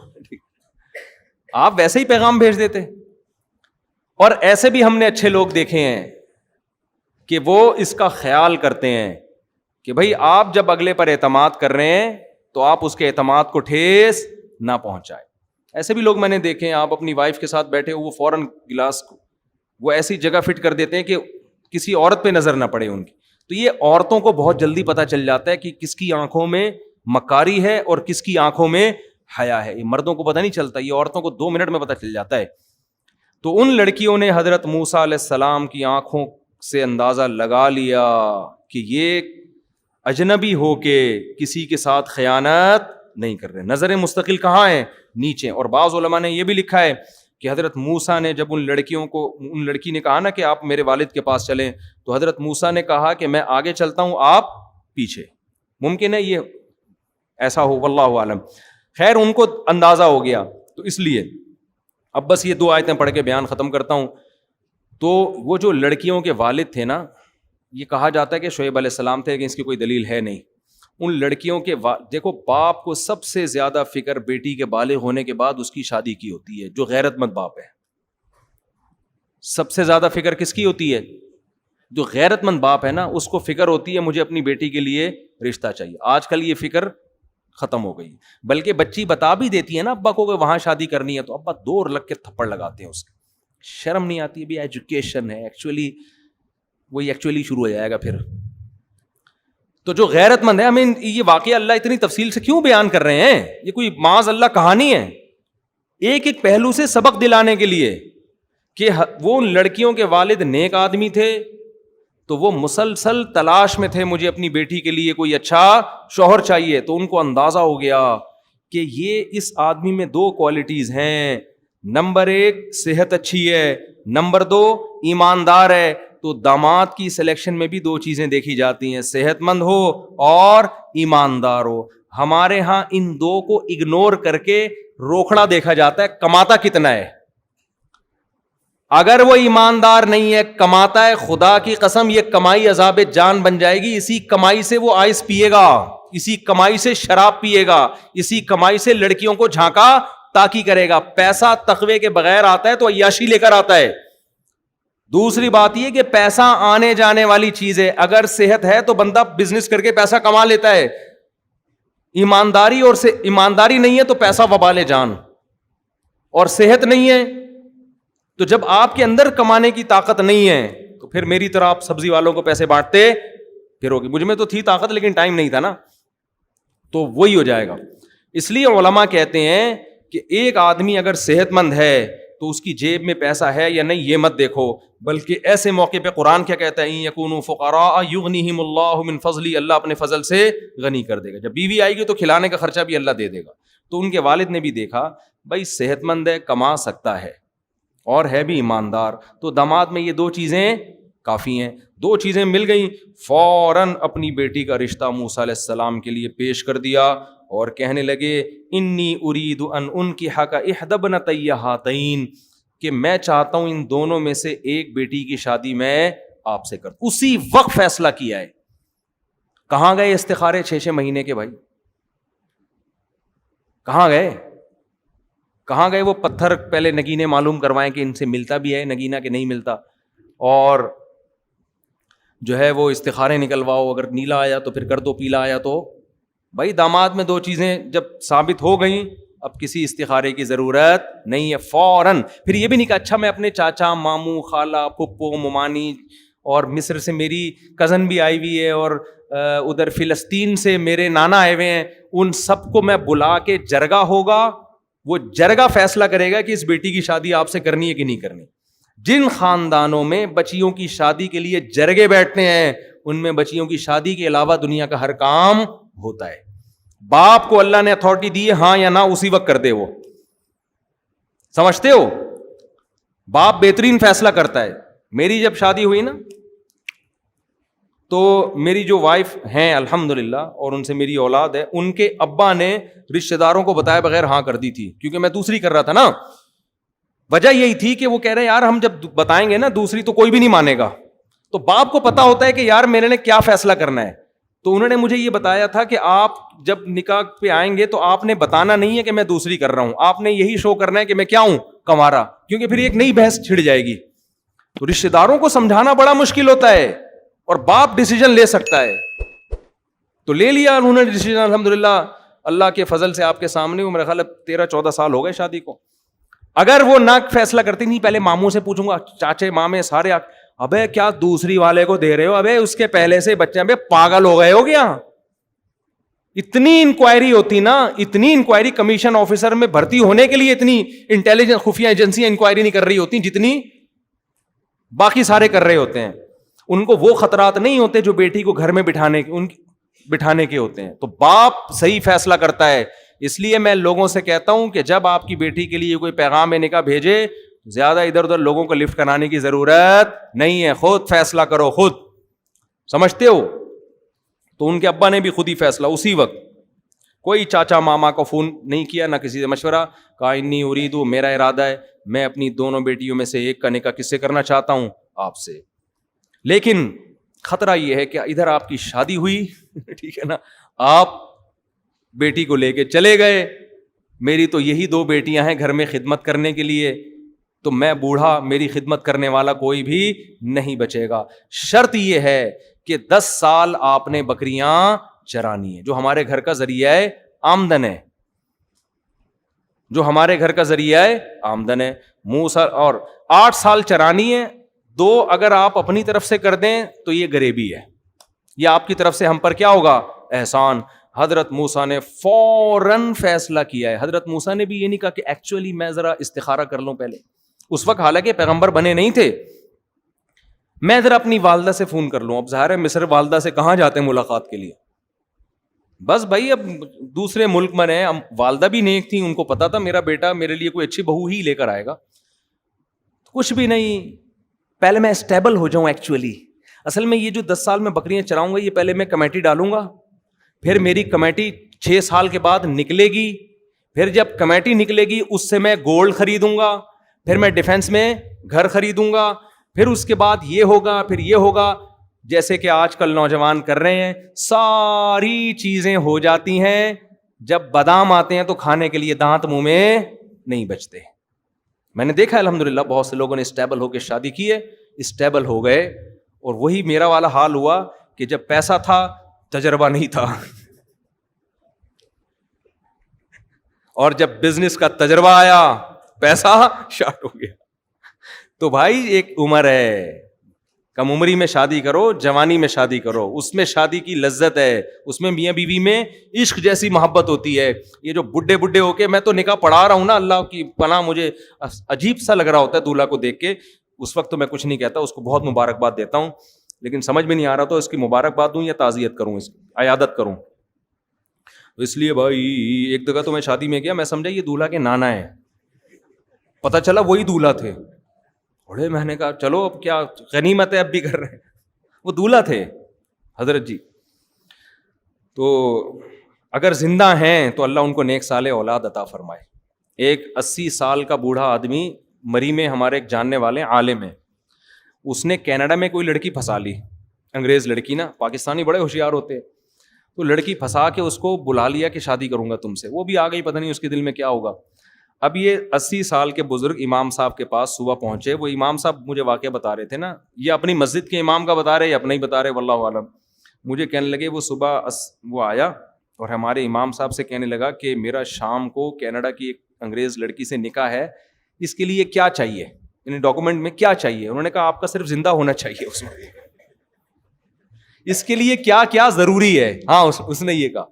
آپ ویسے ہی پیغام بھیج دیتے. اور ایسے بھی ہم نے اچھے لوگ دیکھے ہیں کہ وہ اس کا خیال کرتے ہیں کہ بھائی آپ جب اگلے پر اعتماد کر رہے ہیں تو آپ اس کے اعتماد کو ٹھیس نہ پہنچائے. ایسے بھی لوگ میں نے دیکھے ہیں, آپ اپنی وائف کے ساتھ بیٹھے ہو, وہ فوراً گلاس کو وہ ایسی جگہ فٹ کر دیتے ہیں کہ کسی عورت پہ نظر نہ پڑے ان کی. تو یہ عورتوں کو بہت جلدی پتہ چل جاتا ہے کہ کس کی آنکھوں میں مکاری ہے اور کس کی آنکھوں میں حیا ہے. یہ مردوں کو پتہ نہیں چلتا, یہ عورتوں کو 2 منٹ میں پتہ چل جاتا ہے. تو ان لڑکیوں نے حضرت موسیٰ علیہ السلام کی آنکھوں سے اندازہ لگا لیا کہ یہ اجنبی ہو کے کسی کے ساتھ خیانت نہیں کر رہے. نظر مستقل کہاں ہے؟ نیچے. اور بعض علماء نے یہ بھی لکھا ہے کہ حضرت موسیٰ نے جب ان لڑکی نے کہا نا کہ آپ میرے والد کے پاس چلیں, تو حضرت موسیٰ نے کہا کہ میں آگے چلتا ہوں, آپ پیچھے. ممکن ہے یہ ایسا ہو, واللہ عالم. خیر ان کو اندازہ ہو گیا, تو اس لیے اب بس یہ 2 آیتیں پڑھ کے بیان ختم کرتا ہوں. تو وہ جو لڑکیوں کے والد تھے نا, یہ کہا جاتا ہے کہ شعیب علیہ السلام تھے, لیکن اس کی کوئی دلیل ہے نہیں. ان لڑکیوں کے دیکھو, باپ کو سب سے زیادہ فکر بیٹی کے بالغ ہونے کے بعد اس کی شادی کی ہوتی ہے. جو غیرت مند باپ ہے, سب سے زیادہ فکر کس کی ہوتی ہے؟ جو غیرت مند باپ ہے نا, اس کو فکر ہوتی ہے مجھے اپنی بیٹی کے لیے رشتہ چاہیے. آج کل یہ فکر ختم ہو گئی, بلکہ بچی بتا بھی دیتی ہے نا ابا کو کہ وہاں شادی کرنی ہے, تو ابا 2 لگ کے تھپڑ لگاتے ہیں اس کے. شرم نہیں آتی بھی ایجوکیشن ہے, ایکچولی شروع ہو جائے گا پھر. تو جو غیرت مند ہے, ہمیں یہ واقعہ اللہ اتنی تفصیل سے کیوں بیان کر رہے ہیں؟ یہ کوئی معاذ اللہ کہانی ہے, ایک ایک پہلو سے سبق دلانے کے لیے کہ وہ لڑکیوں کے والد نیک آدمی تھے, تو وہ مسلسل تلاش میں تھے مجھے اپنی بیٹی کے لیے کوئی اچھا شوہر چاہیے. تو ان کو اندازہ ہو گیا کہ یہ اس آدمی میں 2 کوالٹیز ہیں, نمبر 1 صحت اچھی ہے, نمبر 2 ایماندار ہے. تو داماد کی سلیکشن میں بھی 2 چیزیں دیکھی جاتی ہیں, صحت مند ہو اور ایماندار ہو. ہمارے ہاں ان 2 کو اگنور کر کے روکھڑا دیکھا جاتا ہے, کماتا کتنا ہے. اگر وہ ایماندار نہیں ہے, کماتا ہے, خدا کی قسم یہ کمائی عذاب جان بن جائے گی. اسی کمائی سے وہ آئس پیے گا, اسی کمائی سے شراب پیے گا, اسی کمائی سے لڑکیوں کو جھانکا تاکی کرے گا. پیسہ تقوی کے بغیر آتا ہے تو عیاشی لے کر آتا ہے. دوسری بات یہ کہ پیسہ آنے جانے والی چیز ہے. اگر صحت ہے تو بندہ بزنس کر کے پیسہ کما لیتا ہے, ایمانداری نہیں ہے تو پیسہ وبال جان, اور صحت نہیں ہے تو جب آپ کے اندر کمانے کی طاقت نہیں ہے تو پھر میری طرح آپ سبزی والوں کو پیسے بانٹتے پھرو گے. مجھ میں تو تھی طاقت لیکن ٹائم نہیں تھا نا, تو وہی ہو جائے گا. اس لیے علماء کہتے ہیں کہ ایک آدمی اگر صحت مند ہے تو اس کی جیب میں پیسہ ہے یا نہیں یہ مت دیکھو, بلکہ ایسے موقع پہ قرآن کیا کہتا ہے, یکونوا فقراء یغنیہم اللہ من فضلہ, اللہ اپنے فضل سے غنی کر دے گا. جب بیوی آئے گی تو کھلانے کا خرچہ بھی اللہ دے دے گا. تو ان کے والد نے بھی دیکھا بھائی صحت مند ہے, کما سکتا ہے اور ہے بھی ایماندار, تو داماد میں یہ 2 چیزیں کافی ہیں. 2 چیزیں مل گئیں, فوراً اپنی بیٹی کا رشتہ موسیٰ علیہ السلام کے لیے پیش کر دیا اور کہنے لگے انی ارید ان انکحک احدی ابنتی ہاتین, کہ میں چاہتا ہوں ان دونوں میں سے ایک بیٹی کی شادی میں آپ سے کر. اسی وقت فیصلہ کیا ہے. کہاں گئے استخارے 6 مہینے کے بھائی, کہاں گئے وہ پتھر پہلے نگینے معلوم کروائیں کہ ان سے ملتا بھی ہے نگینہ کہ نہیں ملتا, اور جو ہے وہ استخارے نکلواؤ, اگر نیلا آیا تو پھر کر دو, پیلا آیا تو. بھائی داماد میں 2 چیزیں جب ثابت ہو گئیں اب کسی استخارے کی ضرورت نہیں ہے, فوراً. پھر یہ بھی نہیں کہا اچھا میں اپنے چاچا, ماموں, خالہ, پھپھو, ممانی, اور مصر سے میری کزن بھی آئی ہوئی ہے, اور ادھر فلسطین سے میرے نانا آئے ہوئے ہیں, ان سب کو میں بلا کے جرگہ ہوگا, وہ جرگہ فیصلہ کرے گا کہ اس بیٹی کی شادی آپ سے کرنی ہے کہ نہیں کرنی. جن خاندانوں میں بچیوں کی شادی کے لیے جرگے بیٹھتے ہیں ان میں بچیوں کی شادی کے علاوہ دنیا کا ہر کام ہوتا ہے. باپ کو اللہ نے اتھارٹی دی ہے, ہاں یا نہ اسی وقت کر دے. وہ سمجھتے ہو, باپ بہترین فیصلہ کرتا ہے. میری جب شادی ہوئی نا تو میری جو وائف ہیں الحمدللہ اور ان سے میری اولاد ہے, ان کے ابا نے رشتہ داروں کو بتائے بغیر ہاں کر دی تھی, کیونکہ میں دوسری کر رہا تھا نا. وجہ یہی تھی کہ وہ کہہ رہے ہیں یار ہم جب بتائیں گے نا دوسری تو کوئی بھی نہیں مانے گا. تو باپ کو پتا ہوتا ہے کہ یار میرے نے کیا فیصلہ کرنا ہے. تو انہوں نے مجھے یہ بتایا تھا کہ آپ جب نکاح پہ آئیں گے تو آپ نے بتانا نہیں ہے کہ میں دوسری کر رہا ہوں, آپ نے یہی شو کرنا ہے کہ میں کیا ہوں, کنوارا, کیونکہ پھر ایک نئی بحث چھڑ جائے گی. تو رشتہ داروں کو سمجھانا بڑا مشکل ہوتا ہے اور باپ ڈیسیجن لے سکتا ہے. تو لے لیا انہوں نے ڈیسیجن الحمدللہ, اللہ کے فضل سے آپ کے سامنے. میرا خیال 13-14 سال ہو گئے شادی کو. اگر وہ نہ فیصلہ کرتی نہیں, پہلے ماموں سے پوچھوں گا, چاچے مامے سارے, ابے کیا دوسری والے کو دے رہے ہو, ابے اس کے پہلے سے بچے, ابے پاگل ہو گئے ہو گیا. اتنی انکوائری ہوتی نا, اتنی انکوائری کمیشن آفیسر میں بھرتی ہونے کے لیے اتنی انٹیلیجنس خفیہ ایجنسیاں انکوائری نہیں کر رہی ہوتی جتنی باقی سارے کر رہے ہوتے ہیں. ان کو وہ خطرات نہیں ہوتے جو بیٹی کو گھر میں بٹھانے کے ہوتے ہیں. تو باپ صحیح فیصلہ کرتا ہے. اس لیے میں لوگوں سے کہتا ہوں کہ جب آپ کی بیٹی کے لیے کوئی پیغام نکاح بھیجے, زیادہ ادھر ادھر لوگوں کو لفٹ کرانے کی ضرورت نہیں ہے, خود فیصلہ کرو خود. سمجھتے ہو؟ تو ان کے ابا نے بھی خود ہی فیصلہ اسی وقت, کوئی چاچا ماما کو فون نہیں کیا, نہ کسی سے مشورہ, کہا انی اریدو, میرا ارادہ ہے میں اپنی دونوں بیٹیوں میں سے ایک کا نکاح کس سے کرنا چاہتا ہوں, آپ سے. لیکن خطرہ یہ ہے کہ ادھر آپ کی شادی ہوئی, ٹھیک ہے نا, آپ بیٹی کو لے کے چلے گئے, میری تو یہی 2 بیٹیاں ہیں گھر میں خدمت کرنے کے لیے, تو میں بوڑھا, میری خدمت کرنے والا کوئی بھی نہیں بچے گا. شرط یہ ہے کہ 10 سال آپ نے بکریاں چرانی ہے, جو ہمارے گھر کا ذریعہ آمدن ہے, جو ہمارے گھر کا ذریعہ آمدن ہے. اور 8 سال چرانی ہے. 2 اگر آپ اپنی طرف سے کر دیں تو یہ غریبی ہے, یہ آپ کی طرف سے ہم پر کیا ہوگا, احسان. حضرت موسیٰ نے فوراً فیصلہ کیا ہے. حضرت موسیٰ نے بھی یہ نہیں کہا کہ ایکچولی میں ذرا استخارہ کر لوں پہلے, اس وقت حالانکہ پیغمبر بنے نہیں تھے, میں ذرا اپنی والدہ سے فون کر لوں. اب ظاہر ہے مصر والدہ سے کہاں جاتے ہیں ملاقات کے لیے, بس بھائی اب دوسرے ملک میں رہے, والدہ بھی نیک تھی, ان کو پتا تھا میرا بیٹا میرے لیے کوئی اچھی بہو ہی لے کر آئے گا. کچھ بھی نہیں, پہلے میں اسٹیبل ہو جاؤں. ایکچولی اصل میں یہ جو 10 سال میں بکریاں چراؤں گا, یہ پہلے میں کمیٹی ڈالوں گا, پھر میری کمیٹی 6 سال کے بعد نکلے گی, پھر جب کمیٹی نکلے گی اس سے میں گولڈ خریدوں گا, پھر میں ڈیفینس میں گھر خریدوں گا, پھر اس کے بعد یہ ہوگا, پھر یہ ہوگا. جیسے کہ آج کل نوجوان کر رہے ہیں, ساری چیزیں ہو جاتی ہیں, جب بادام آتے ہیں تو کھانے کے لیے دانت منہ میں نہیں بچتے. میں نے دیکھا الحمدللہ بہت سے لوگوں نے اسٹیبل ہو کے شادی کی ہے, اسٹیبل ہو گئے, اور وہی میرا والا حال ہوا کہ جب پیسہ تھا تجربہ نہیں تھا, اور جب بزنس کا تجربہ آیا پیسہ شارٹ ہو گیا. تو بھائی ایک عمر ہے, کم عمری میں شادی کرو, جوانی میں شادی کرو, اس میں شادی کی لذت ہے, اس میں میاں بیوی میں عشق جیسی محبت ہوتی ہے. یہ جو بڈھے ہو کے, میں تو نکاح پڑھا رہا ہوں نا, اللہ کی پناہ, مجھے عجیب سا لگ رہا ہوتا ہے دولہا کو دیکھ کے. اس وقت تو میں کچھ نہیں کہتا, اس کو بہت مبارکباد دیتا ہوں, لیکن سمجھ میں نہیں آ رہا تو اس کی مبارکباد دوں یا تعزیت کروں, اس کی عیادت کروں. تو اس لیے بھائی ایک جگہ تو میں شادی میں گیا, میں سمجھا یہ دولہا کے نانا ہے, پتہ چلا وہی دولہا تھے. بڑے میں نے کہا چلو اب کیا غنیمت ہے, اب بھی کر رہے ہیں, وہ دولہا تھے حضرت جی. تو اگر زندہ ہیں تو اللہ ان کو نیک صالح اولاد عطا فرمائے. ایک 80 سال کا بوڑھا آدمی مری میں, ہمارے ایک جاننے والے عالم ہیں, اس نے کینیڈا میں کوئی لڑکی پھنسا لی, انگریز لڑکی نا, پاکستانی بڑے ہوشیار ہوتے ہیں, تو لڑکی پھنسا کے اس کو بلا لیا کہ شادی کروں گا تم سے. وہ بھی آ گئی, پتہ نہیں اس کے دل میں کیا ہوگا. اب یہ 80 سال کے بزرگ امام صاحب کے پاس صبح پہنچے. وہ امام صاحب مجھے واقعہ بتا رہے تھے نا, یہ اپنی مسجد کے امام کا بتا رہے یا اپنا ہی بتا رہے, واللہ عالم. مجھے کہنے لگے وہ صبح وہ آیا اور ہمارے امام صاحب سے کہنے لگا کہ میرا شام کو کینیڈا کی ایک انگریز لڑکی سے نکاح ہے, اس کے لیے کیا چاہیے, یعنی ڈاکومنٹ میں کیا چاہیے. انہوں نے کہا آپ کا صرف زندہ ہونا چاہیے اس میں, اس کے لیے کیا کیا ضروری ہے. ہاں اس نے یہ کہا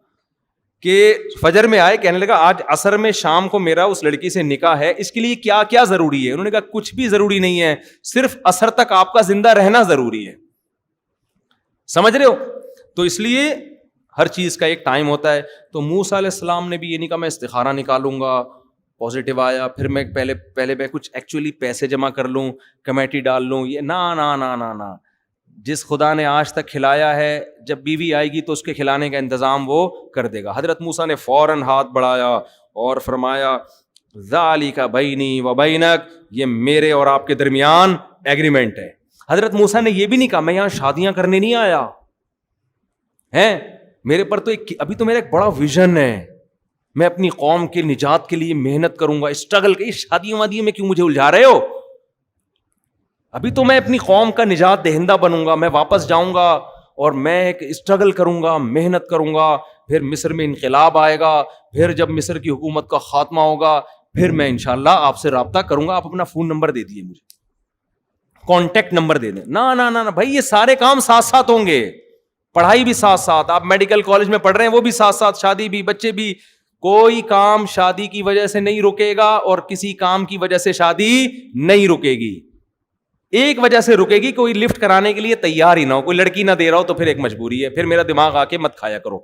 کہ فجر میں آئے, کہنے لگا آج عصر میں شام کو میرا اس لڑکی سے نکاح ہے, اس کے لیے کیا کیا ضروری ہے. انہوں نے کہا کچھ بھی ضروری نہیں ہے, صرف عصر تک آپ کا زندہ رہنا ضروری ہے. سمجھ رہے ہو؟ تو اس لیے ہر چیز کا ایک ٹائم ہوتا ہے. تو موسیٰ علیہ السلام نے بھی یہ نہیں کہا میں استخارہ نکالوں گا, پازیٹیو آیا پھر میں پہلے میں کچھ ایکچولی پیسے جمع کر لوں, کمیٹی ڈال لوں, یہ نا نا نا نا نا. جس خدا نے آج تک کھلایا ہے, جب بیوی آئے گی تو اس کے کھلانے کا انتظام وہ کر دے گا. حضرت موسیٰ نے فوراً ہاتھ بڑھایا اور فرمایا ذالک بینی و بینک, یہ میرے اور آپ کے درمیان ایگریمنٹ ہے. حضرت موسیٰ نے یہ بھی نہیں کہا میں یہاں شادیاں کرنے نہیں آیا ہیں, میرے پر تو ابھی تو میرا ایک بڑا ویژن ہے, میں اپنی قوم کے نجات کے لیے محنت کروں گا, اسٹرگل کی. شادیوں وادیوں میں کیوں مجھے الجھا رہے ہو؟ ابھی تو میں اپنی قوم کا نجات دہندہ بنوں گا, میں واپس جاؤں گا اور میں ایک اسٹرگل کروں گا, محنت کروں گا, پھر مصر میں انقلاب آئے گا, پھر جب مصر کی حکومت کا خاتمہ ہوگا پھر میں انشاءاللہ آپ سے رابطہ کروں گا, آپ اپنا فون نمبر دے دیجیے مجھے, کانٹیکٹ نمبر دے دیں. نا نا نا بھائی, یہ سارے کام ساتھ ساتھ ہوں گے, پڑھائی بھی ساتھ ساتھ, آپ میڈیکل کالج میں پڑھ رہے ہیں وہ بھی ساتھ ساتھ, شادی بھی, بچے بھی. کوئی کام شادی کی وجہ سے نہیں رکے گا اور کسی کام کی وجہ سے شادی نہیں رکے گی. ایک وجہ سے رکے گی, کوئی لفٹ کرانے کے لیے تیار ہی نہ ہو, کوئی لڑکی نہ دے رہا ہو تو پھر ایک مجبوری ہے, پھر میرا دماغ آ کے مت کھایا کرو.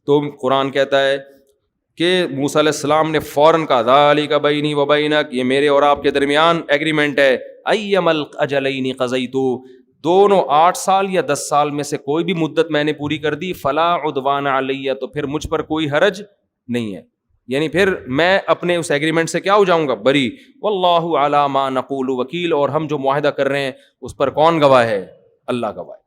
تو قرآن کہتا ہے کہ موسیٰ علیہ السلام نے فوراً کہا ذالک بینی و بینک, یہ میرے اور آپ کے درمیان ایگریمنٹ ہے. ایم الاجلین قضیت, دونوں 8 سال یا 10 سال میں سے کوئی بھی مدت میں نے پوری کر دی, فلا عدوان علی, تو پھر مجھ پر کوئی حرج نہیں ہے. یعنی پھر میں اپنے اس ایگریمنٹ سے کیا ہو جاؤں گا, بری. واللہ علی ما نقول وکیل, اور ہم جو معاہدہ کر رہے ہیں اس پر کون گواہ ہے؟ اللہ گواہ ہے.